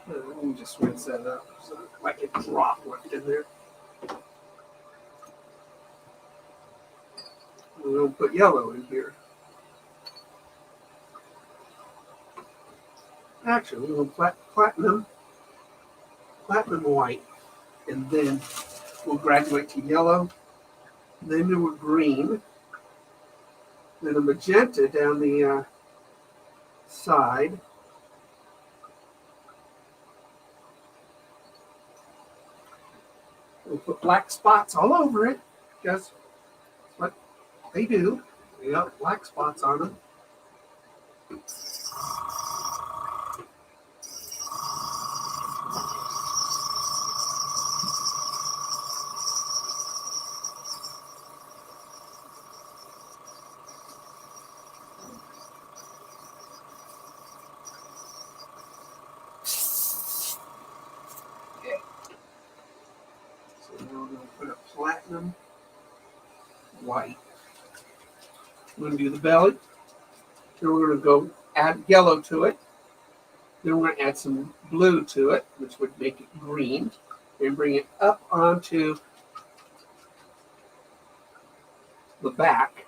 let me just rinse that up so like a drop left in there. We're going to put yellow in here. Actually, we're going to platinum white, and then we'll graduate to yellow, then to a green, then a magenta down the side. We'll put black spots all over it, because that's what they do. They got black spots on them. So now we're going to put a platinum white. We're going to do the belly. Then we're going to go add yellow to it. Then we're going to add some blue to it, which would make it green. And bring it up onto the back.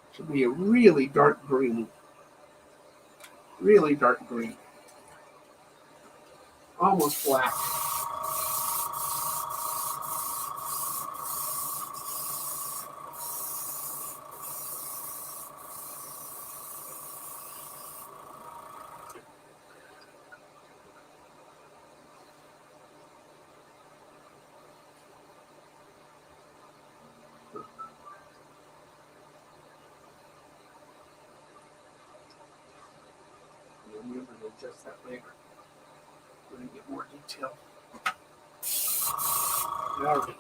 It should be a really dark green. Really dark green. Almost black. We're going to adjust that later. We're going to get more detail. All right.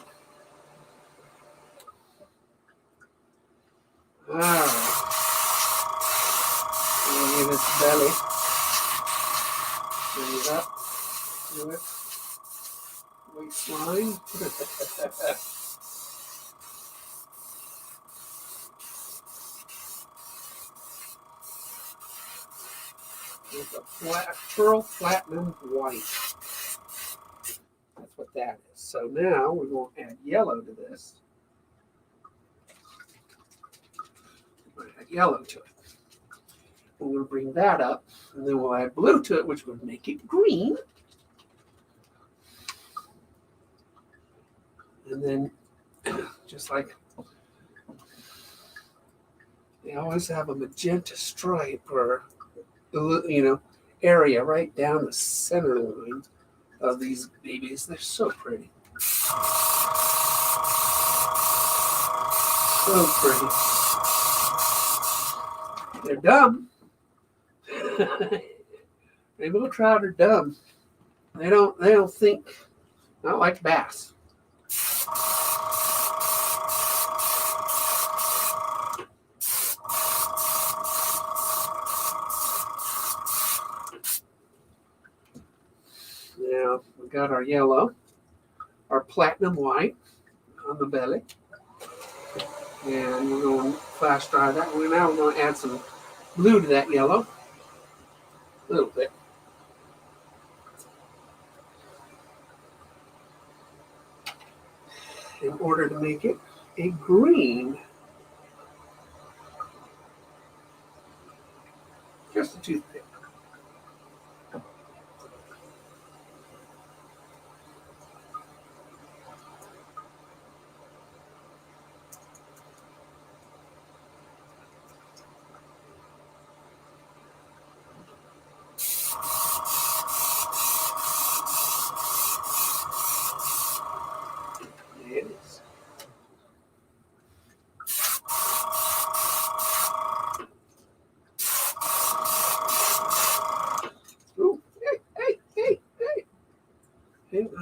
All right. We'll give its belly. Bring it up to it. Waistline. With a pearl platinum white. That's what that is. So now we're going to add yellow to this. We're going to add yellow to it. And we'll bring that up, and then we'll add blue to it, which would make it green. And then, just like they always have a magenta stripe or area right down the center line of these babies. They're so pretty. So pretty. They're dumb. Rainbow trout are dumb. They don't think, not like bass. Now we got our yellow, our platinum white on the belly, and we're going to flash dry that. Now we're going to add some blue to that yellow, a little bit. In order to make it a green. Just a toothpick. There it is.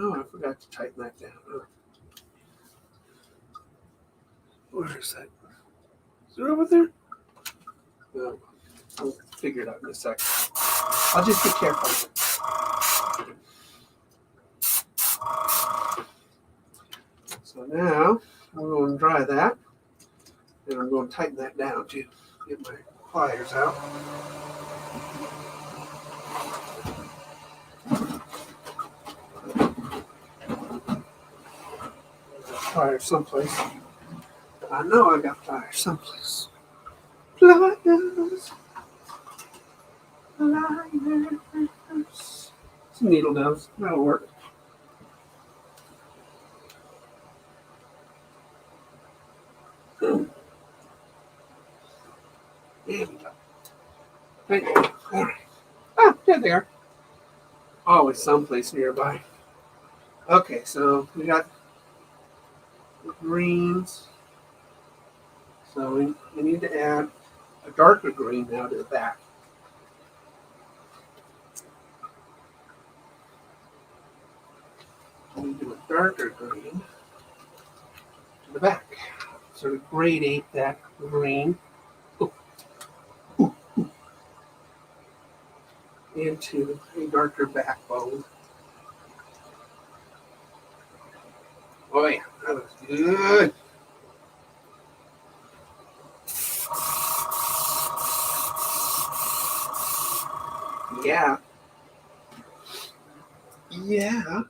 Oh, I forgot to tighten that down. Where is that? Is it over there? No, I'll figure it out in a second. I'll just be careful. So now I'm going to dry that, and I'm going to tighten that down too. Get my pliers out. Pliers someplace. I know I got pliers someplace. Pliers. Pliers. Some needle nose. That'll work. There we go. Thank you. All right. Ah, there they are. Always someplace nearby. Okay, so we got the greens. So we need to add a darker green now to the back. We do a darker green to the back. Sort of gradate that green into a darker backbone. Oh yeah, that looks good. Yeah. Yeah.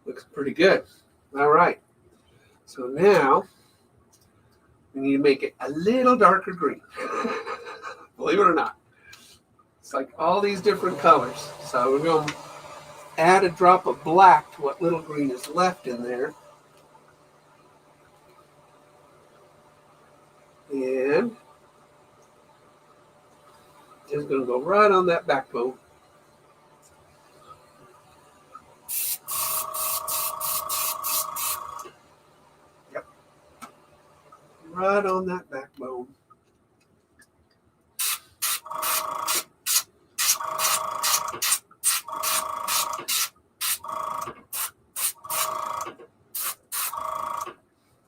Looks pretty good. All right. So now we need to make it a little darker green. Believe it or not. It's like all these different colors. So we're going to add a drop of black to what little green is left in there. And just going to go right on that backbone. Yep. Right on that backbone.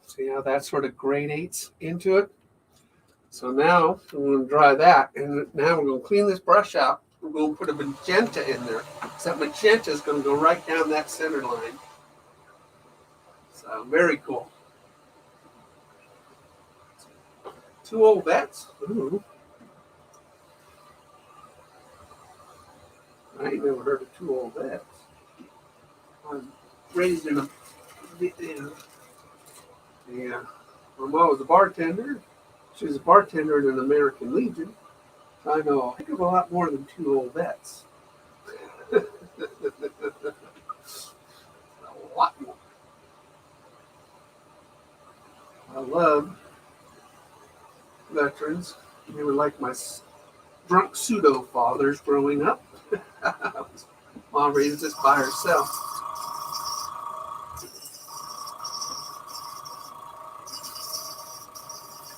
See how that sort of gradates into it? So now I'm going to dry that, and now we're going to clean this brush out. We're going to put a magenta in there. So that magenta is going to go right down that center line. So very cool. 2 old vets. Ooh. I ain't never heard of 2 old vets. I'm raised in a, yeah. My mom was a bartender. She was a bartender in an American Legion. So I know a heck of a lot more than 2 old vets. A lot more. I love veterans. They were like my drunk pseudo fathers growing up. Mom raised us by herself.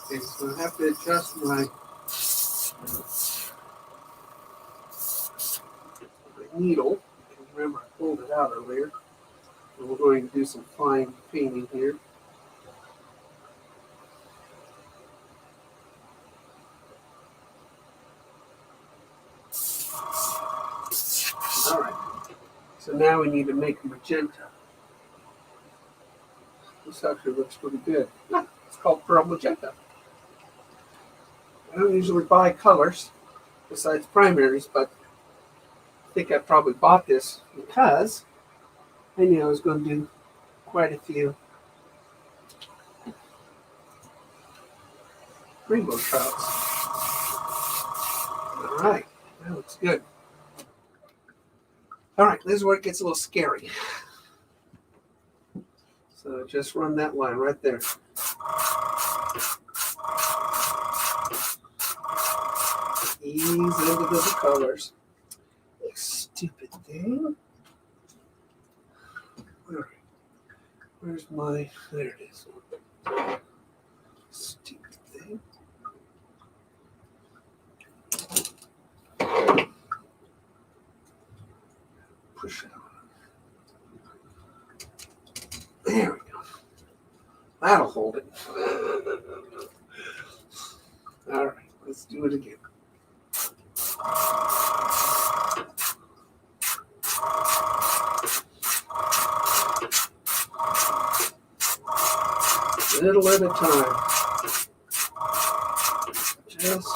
Okay, so I have to adjust my needle. Remember, I pulled it out earlier. And we're going to do some fine painting here. All right. So now we need to make a magenta. This actually looks pretty good. It's called pearl magenta. I don't usually buy colors besides primaries, but I think I probably bought this because I knew I was going to do quite a few rainbow trouts. All right, that looks good. All right, this is where it gets a little scary. So just run that line right there. ease into the colors. You stupid thing. Where's my, there it is. Stupid thing. Push it on. There we go. That'll hold it. All right, let's do it again. Little at a time. Just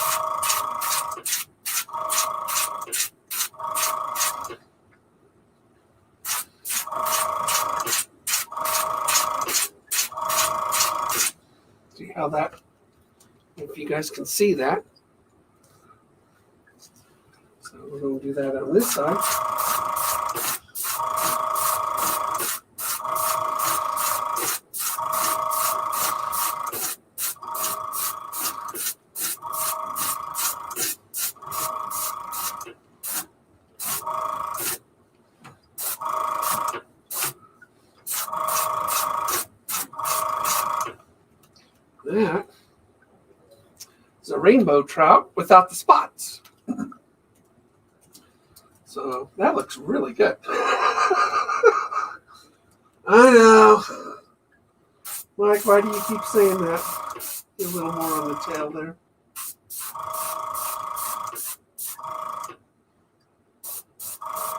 see how that, if you guys can see that. So we're going to do that on this side. That is a rainbow trout without the spots. So that looks really good. I know. Mike, why do you keep saying that? Get a little more on the tail there.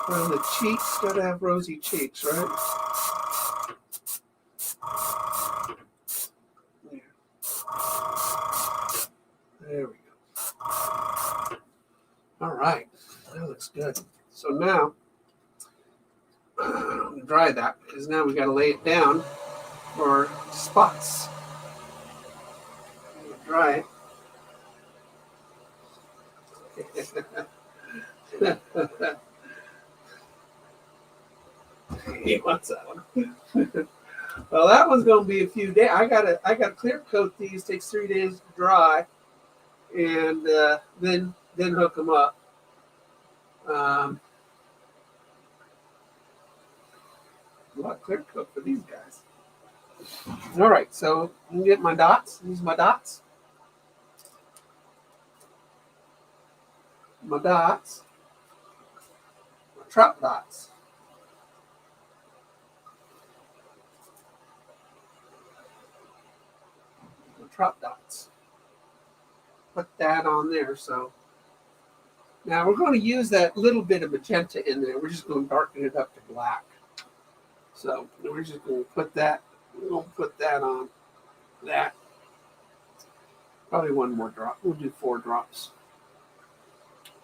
Around the cheeks, gotta have rosy cheeks, right? There we go. All right, that looks good. So now, I'm going to dry that because now we got to lay it down for spots. Dry it. He wants that one. Well, that one's going to be a few days. I got to clear coat these. Takes 3 days to dry, and then hook them up. A lot of clear coat for these guys. All right, so you can get my dots. These are my dots. My dots. My trout dots. My trout dots. Put that on there. So now we're going to use that little bit of magenta in there. We're just going to darken it up to black. So we're just going to put that. We're going to put that on that. Probably one more drop. We'll do 4 drops.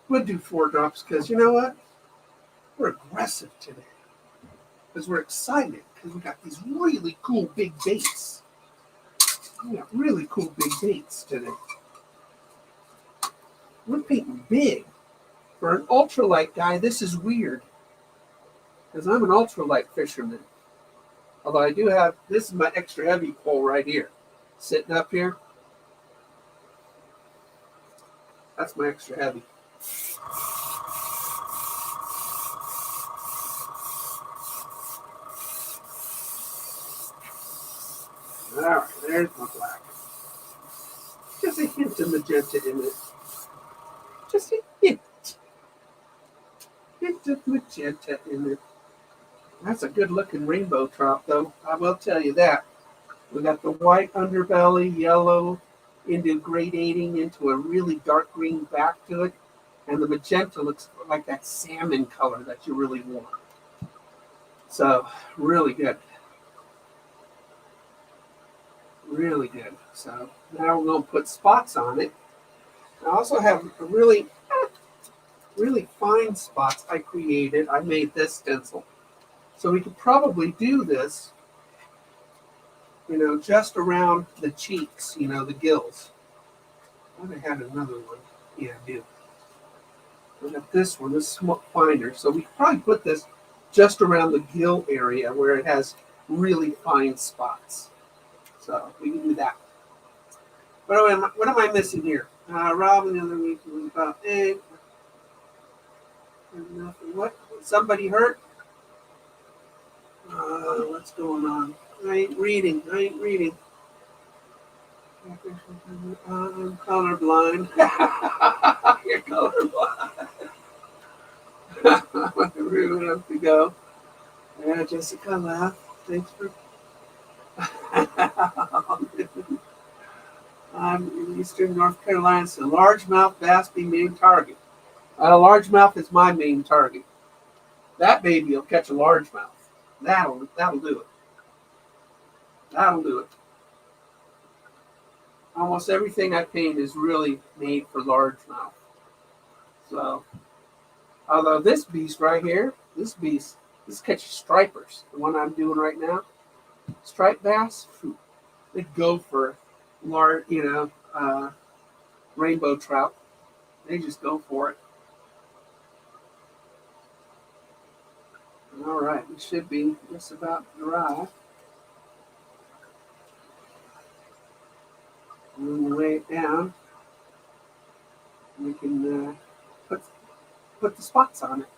We'll do 4 drops because you know what? We're aggressive today. Because we're excited because we got these really cool big baits. We got really cool big baits today. We're painting big. For an ultralight guy, this is weird. Because I'm an ultralight fisherman. Although I do have, this is my extra heavy pole right here. Sitting up here. That's my extra heavy. Alright, there's my black. Just a hint of magenta in it. Just a hint. Hint of magenta in it. That's a good looking rainbow trout though. I will tell you that. We got the white underbelly, yellow into gradating into a really dark green back to it. And the magenta looks like that salmon color that you really want. So, really good. Really good. So, now we're going to put spots on it. I also have a really fine spots I created. I made this stencil. So we could probably do this, just around the cheeks, the gills. I thought I had another one. Yeah, I do. I got this one, this is finer. So we could probably put this just around the gill area where it has really fine spots. So we can do that. What am I missing here? Robin the other week was about egg. Nothing. What? Somebody hurt? What's going on? I ain't reading. I'm colorblind. You're colorblind. We really have to go. Yeah, Jessica laughed. Thanks for. I'm in eastern North Carolina, so largemouth bass be main target. Largemouth is my main target. That baby will catch a largemouth. That'll do it. That'll do it. Almost everything I paint is really made for largemouth. So, although this beast right here, this catches stripers. The one I'm doing right now, striped bass, they go for large, rainbow trout. They just go for it. All right, we should be just about dry. And when we lay it down, we can put the spots on it.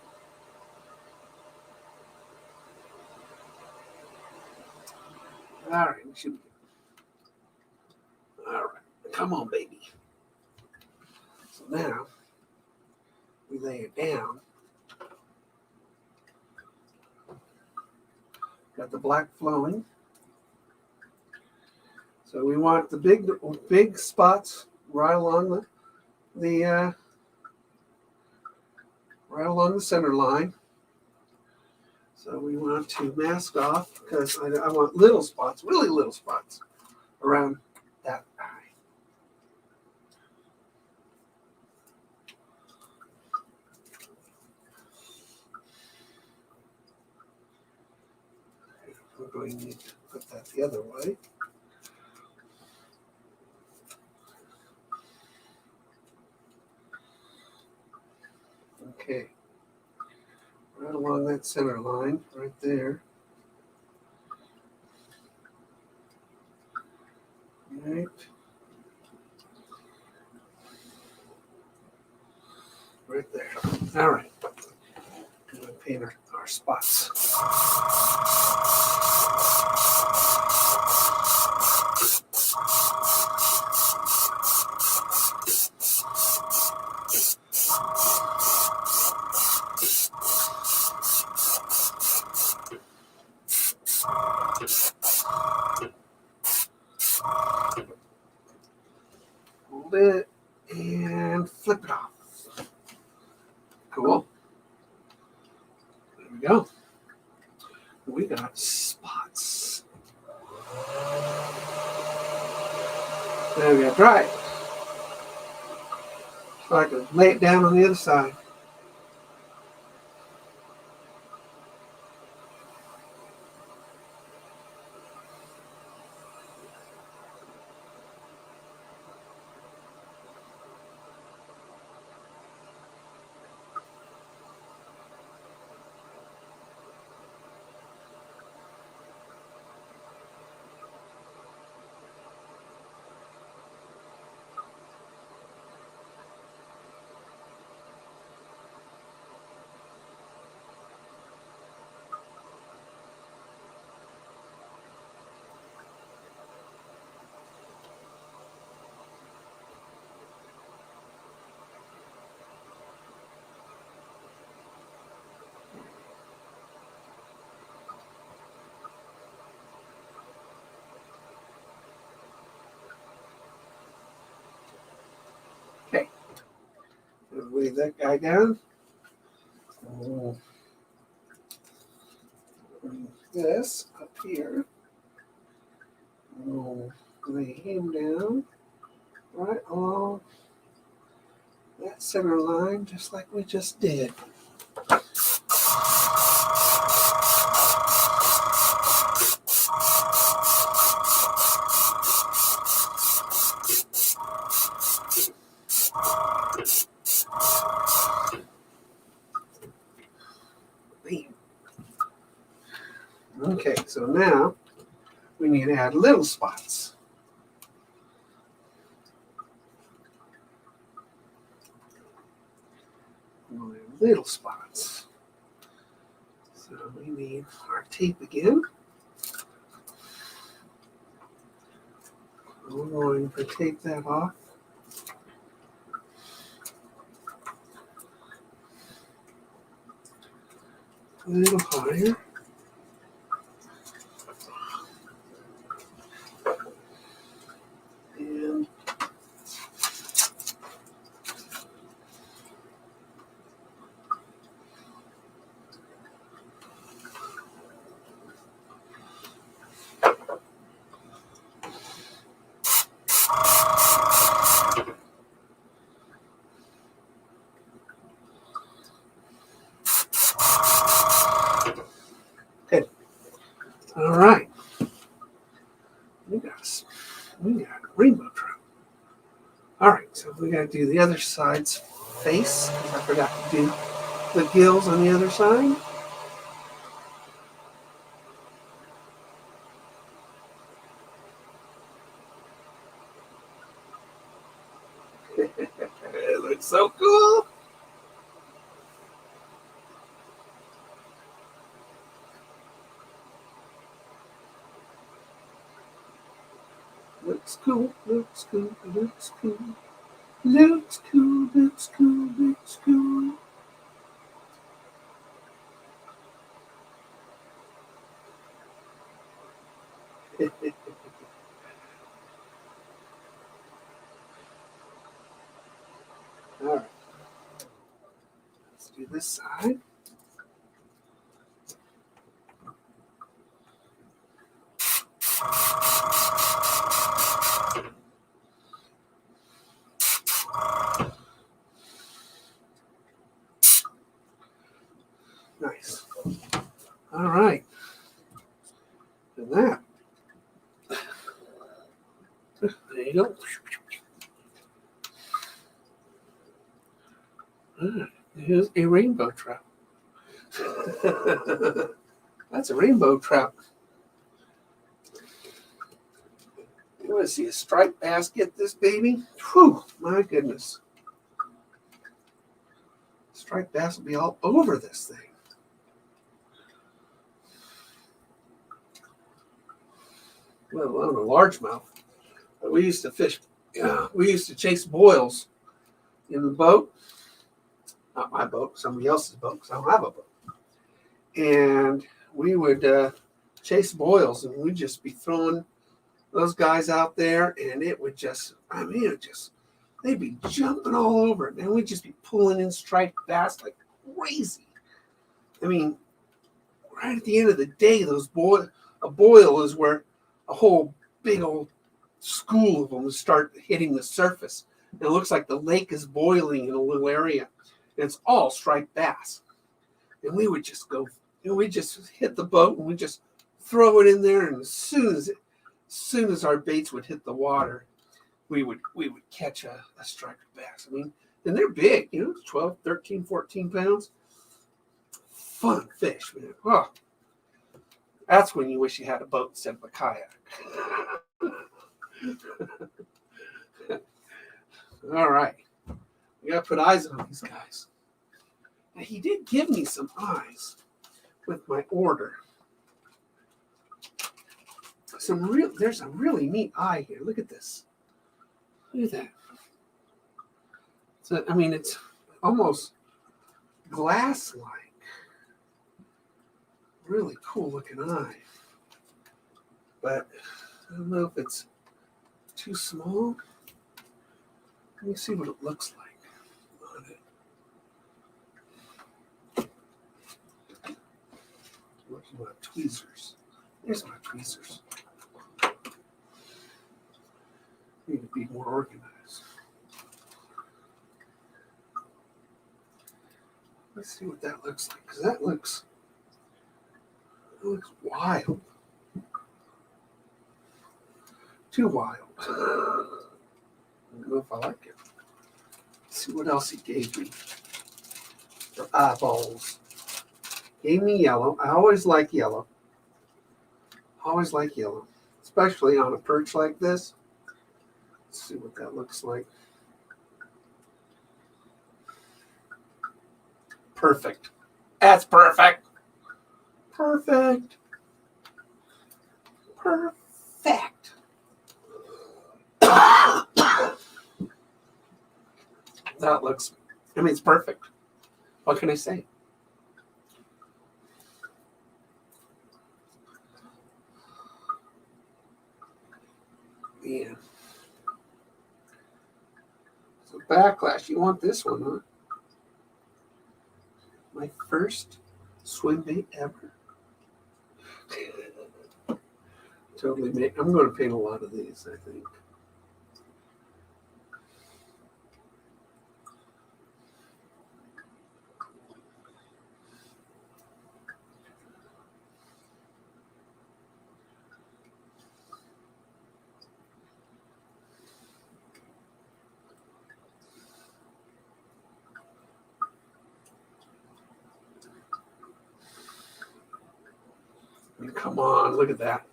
All right, we should be good. All right, come on, baby. So now we lay it down. Got the black flowing. So we want the big spots right along the center line. So we want to mask off because I want little spots, really little spots around that eye. We're going to need to put that the other way. Okay, right along that center line, right there. Right. Right there. All right. I'm going to paint our spots. Hold it and flip it off. Cool. There we go. We got spots. Now we got to dry it. So I can lay it down on the other side. Okay. Lay that guy down. Bring this up here. We'll lay him down right along that center line, just like we just did. Okay, so now we need to add little spots. little spots. So we need our tape again. We're going to take that off. A little higher. And good. All right. We got a rainbow trout. All right, so we got to do the other side's face. I forgot to do the gills on the other side. It looks so cool. Looks cool, looks cool, looks cool. Looks cool, looks cool, looks cool. All right. Let's do this side. Nice. All right. And that. There you go. Here's a rainbow trout. That's a rainbow trout. You want to see a striped bass get this baby? Whew, my goodness. Striped bass will be all over this thing. Let alone a largemouth. We used to fish, we used to chase boils in the boat. Not my boat, somebody else's boat, because I don't have a boat. And we would chase boils, and we'd just be throwing those guys out there, and it would just, they'd be jumping all over it, man. We'd just be pulling in striped bass like crazy. I mean, right at the end of the day, a boil is where a whole big old school of them would start hitting the surface. And it looks like the lake is boiling in a little area. And it's all striped bass. And we would just go, we'd just hit the boat and we'd just throw it in there. And as soon as our baits would hit the water, we would catch a striped bass. I mean, and they're big, 12, 13, 14 pounds. Fun fish, man. Oh, that's when you wish you had a boat instead of a kayak. All right. We got to put eyes on these guys. Now, he did give me some eyes with my order. There's a really neat eye here. Look at this. Look at that. So, it's almost glass-like. Really cool looking eye. But I don't know if it's too small. Let me see what it looks like on it. Where's my tweezers? There's my tweezers. Need to be more organized. Let's see what that looks like, because that looks wild. Too wild. I don't know if I like it. Let's see what else he gave me. For eyeballs. Gave me yellow. I always like yellow. Always like yellow. Especially on a perch like this. Let's see what that looks like. Perfect. That's perfect. Perfect. Perfect. That looks, I mean, it's perfect. What can I say? Yeah. So backlash, you want this one, huh? My first swim bait ever. Totally made. I'm going to paint a lot of these, I think. Come on, look at that.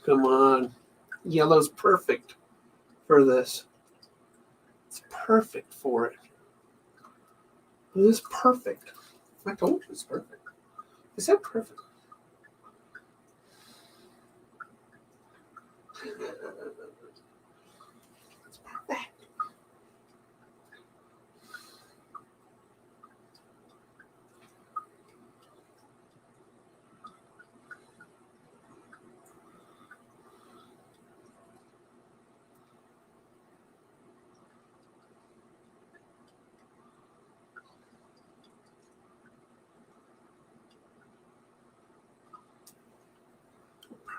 Come on. Yellow's perfect for this. It's perfect for it. It is perfect. I told you it's perfect. I said perfect. It's perfect.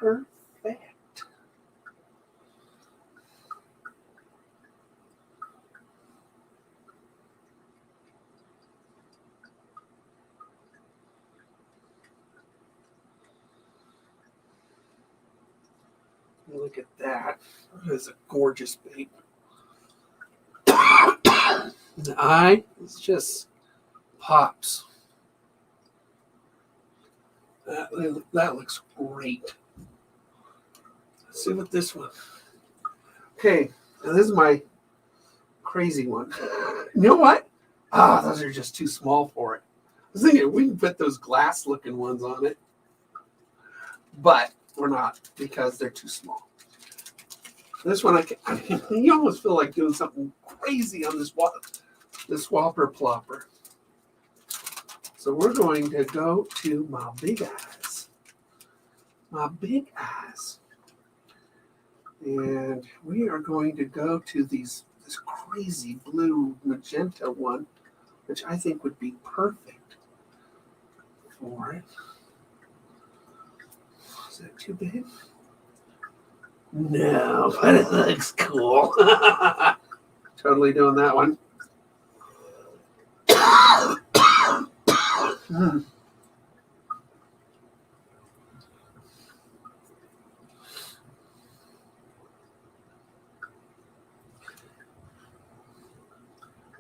Perfect. Look at that. That is a gorgeous bait. The eye is just pops. That looks great. Let's see what this one. Okay, now this is my crazy one. You know what? Those are just too small for it. I was thinking we can put those glass looking ones on it, but we're not because they're too small. This one, I mean, you almost feel like doing something crazy on this Whopper Plopper. So we're going to go to my big eyes. My big eyes. And we are going to go to this crazy blue magenta one, which I think would be perfect for it. Is that too big? No, but it looks cool. Totally doing that one.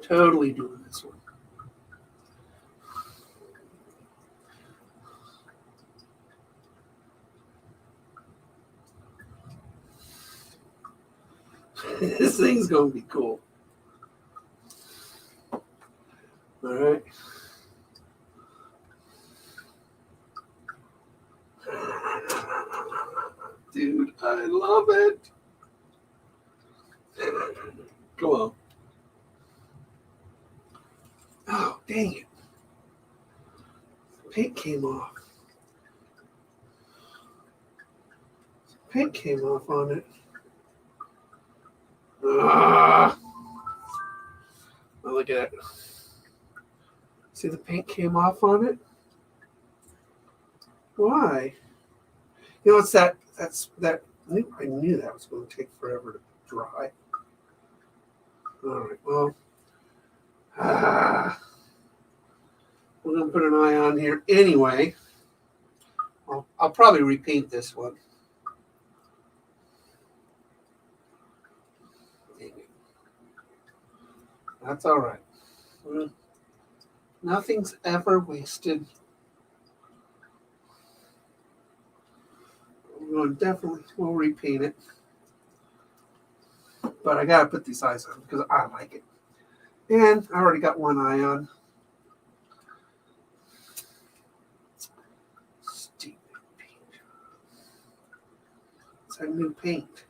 Totally doing this one. This thing's going to be cool. All right. Dude, I love it. Come on. Oh, dang it. Paint came off. Paint came off on it. Oh, look at it. See the paint came off on it? Why? You know, it's that. I knew that was going to take forever to dry. All right, well, we're going to put an eye on here anyway. I'll probably repaint this one. That's all right. Nothing's ever wasted. We'll repaint it. But I got to put these eyes on because I like it. And I already got one eye on. that new paint.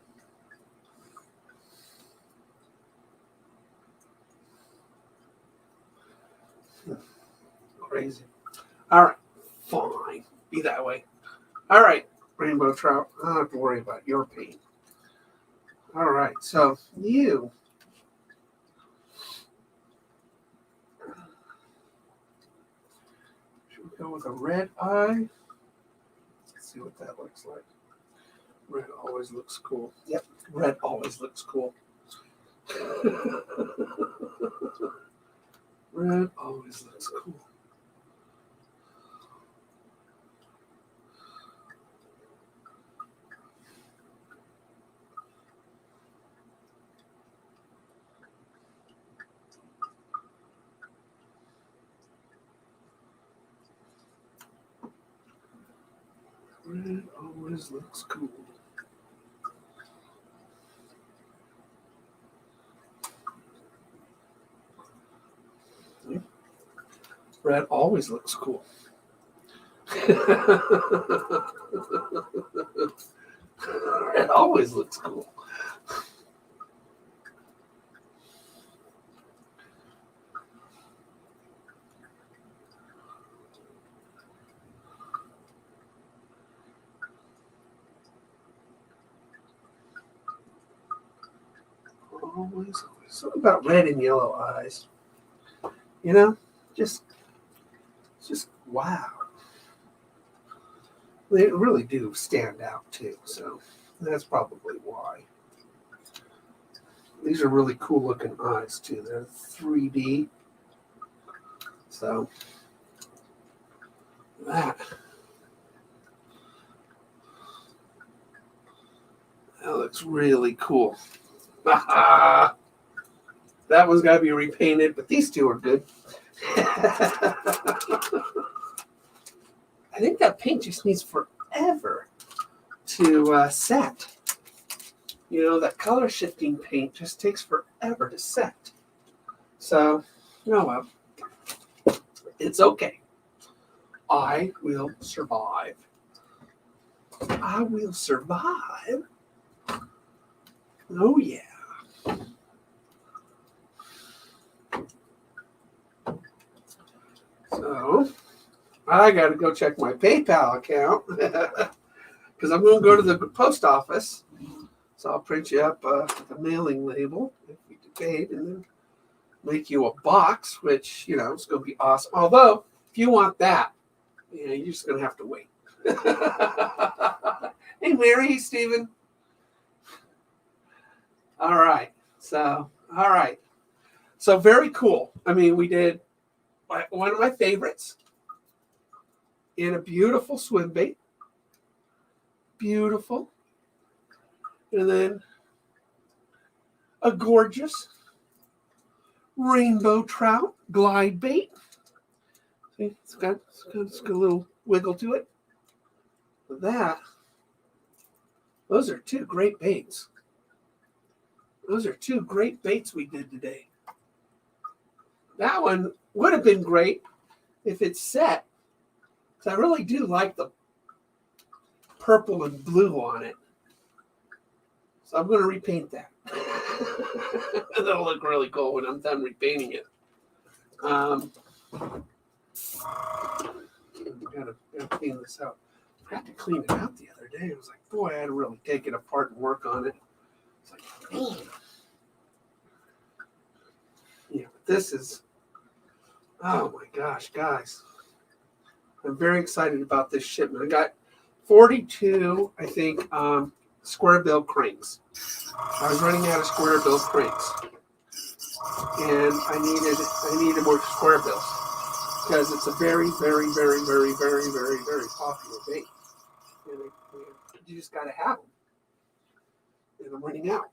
Crazy. All right, fine. Be that way. All right, Rainbow Trout. I don't have to worry about your paint. All right, so you. Should we go with a red eye? Let's see what that looks like. Red always looks cool. Yep, red always looks cool. Red always looks cool. Red always looks cool. Red always looks cool. Red always looks cool. Always. Something about red and yellow eyes. You know, just wow. They really do stand out too. So that's probably why. These are really cool looking eyes too. They're 3D. So that looks really cool. That one's got to be repainted, but these two are good. I think that paint just needs forever to set. You know, that color shifting paint just takes forever to set. So, oh well, it's okay. I will survive. I will survive. Oh yeah. So, I got to go check my PayPal account because I'm going to go to the post office. So I'll print you up the mailing label if we get paid, and then make you a box, which is going to be awesome. Although, if you want that, you're just going to have to wait. Hey, Mary, Stephen. All right. So very cool. I mean, we did one of my favorites in a beautiful swim bait. Beautiful. And then a gorgeous rainbow trout glide bait. See, it's got a little wiggle to it. But those are two great baits. Those are two great baits we did today. That one would have been great if it's set. Because I really do like the purple and blue on it. So I'm going to repaint that. That'll look really cool when I'm done repainting it. Gotta clean this out. I had to clean it out the other day. I was like, boy, I had to really take it apart and work on it. It's like, man. Yeah, but this is, oh my gosh, guys. I'm very excited about this shipment. I got 42, I think, square bill cranks. I was running out of square bill cranks. And I needed more square bills. Because it's a very, very, very, very, very, very, very popular bait. And you just got to have them. And I'm running out.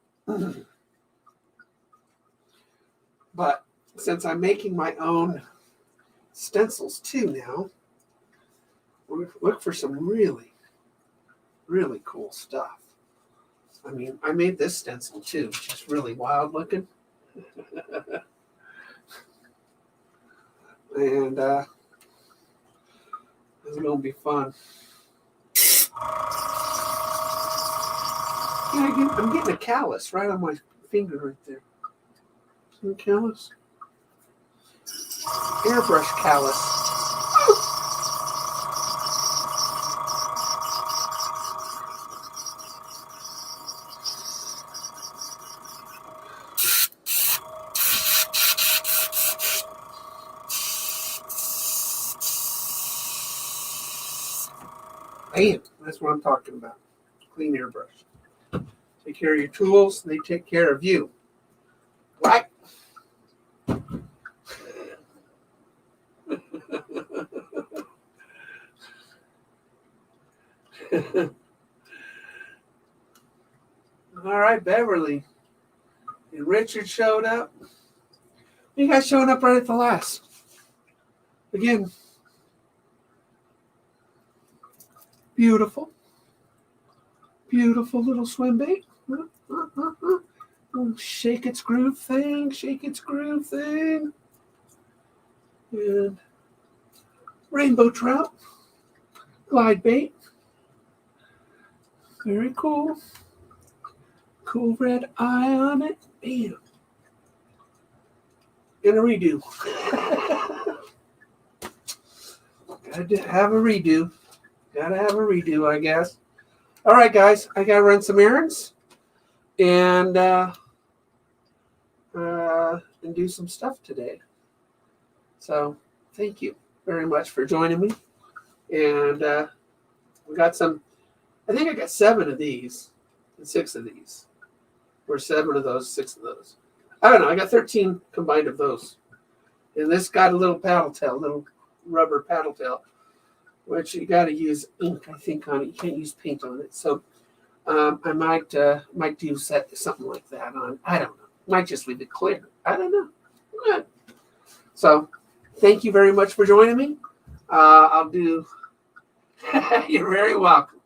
But since I'm making my own stencils too now, look for some really, really cool stuff. I mean, I made this stencil too, which is really wild looking. And it's going to be fun. I'm getting a callus right on my finger right there. Some callus. Airbrush callus. Bam, that's what I'm talking about. Clean airbrush. Take care of your tools, they take care of you. Right? All right, Beverly. And Richard showed up. You guys showing up right at the last. Again, beautiful. Beautiful little swim bait. Shake its groove thing. Shake its groove thing. And rainbow trout. Glide bait. Very cool. Cool red eye on it. Bam. And a redo. Gotta have a redo. Gotta have a redo, I guess. All right, guys. I gotta run some errands and do some stuff today. So thank you very much for joining me. And we got some. I think I got 7 of these and 6 of these, or 7 of those, 6 of those. I don't know. I got 13 combined of those. And this got a little paddle tail, little rubber paddle tail, which you got to use ink, I think, on it. You can't use paint on it. So I might do something like that on. I don't know. Might just leave it clear. I don't know. Yeah. So thank you very much for joining me. I'll do. You're very welcome.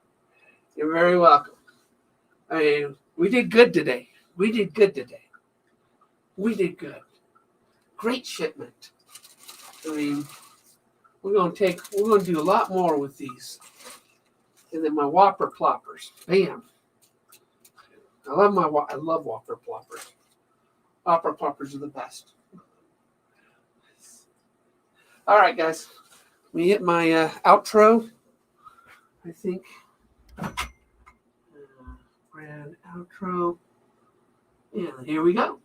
You're very welcome. I mean, we did good today. We did good today. We did good. Great shipment. I mean, we're gonna do a lot more with these. And then my Whopper Ploppers. Bam. I love Whopper Ploppers. Whopper Ploppers are the best. All right, guys. Let me hit my outro. I think. Brand outro. And here we go.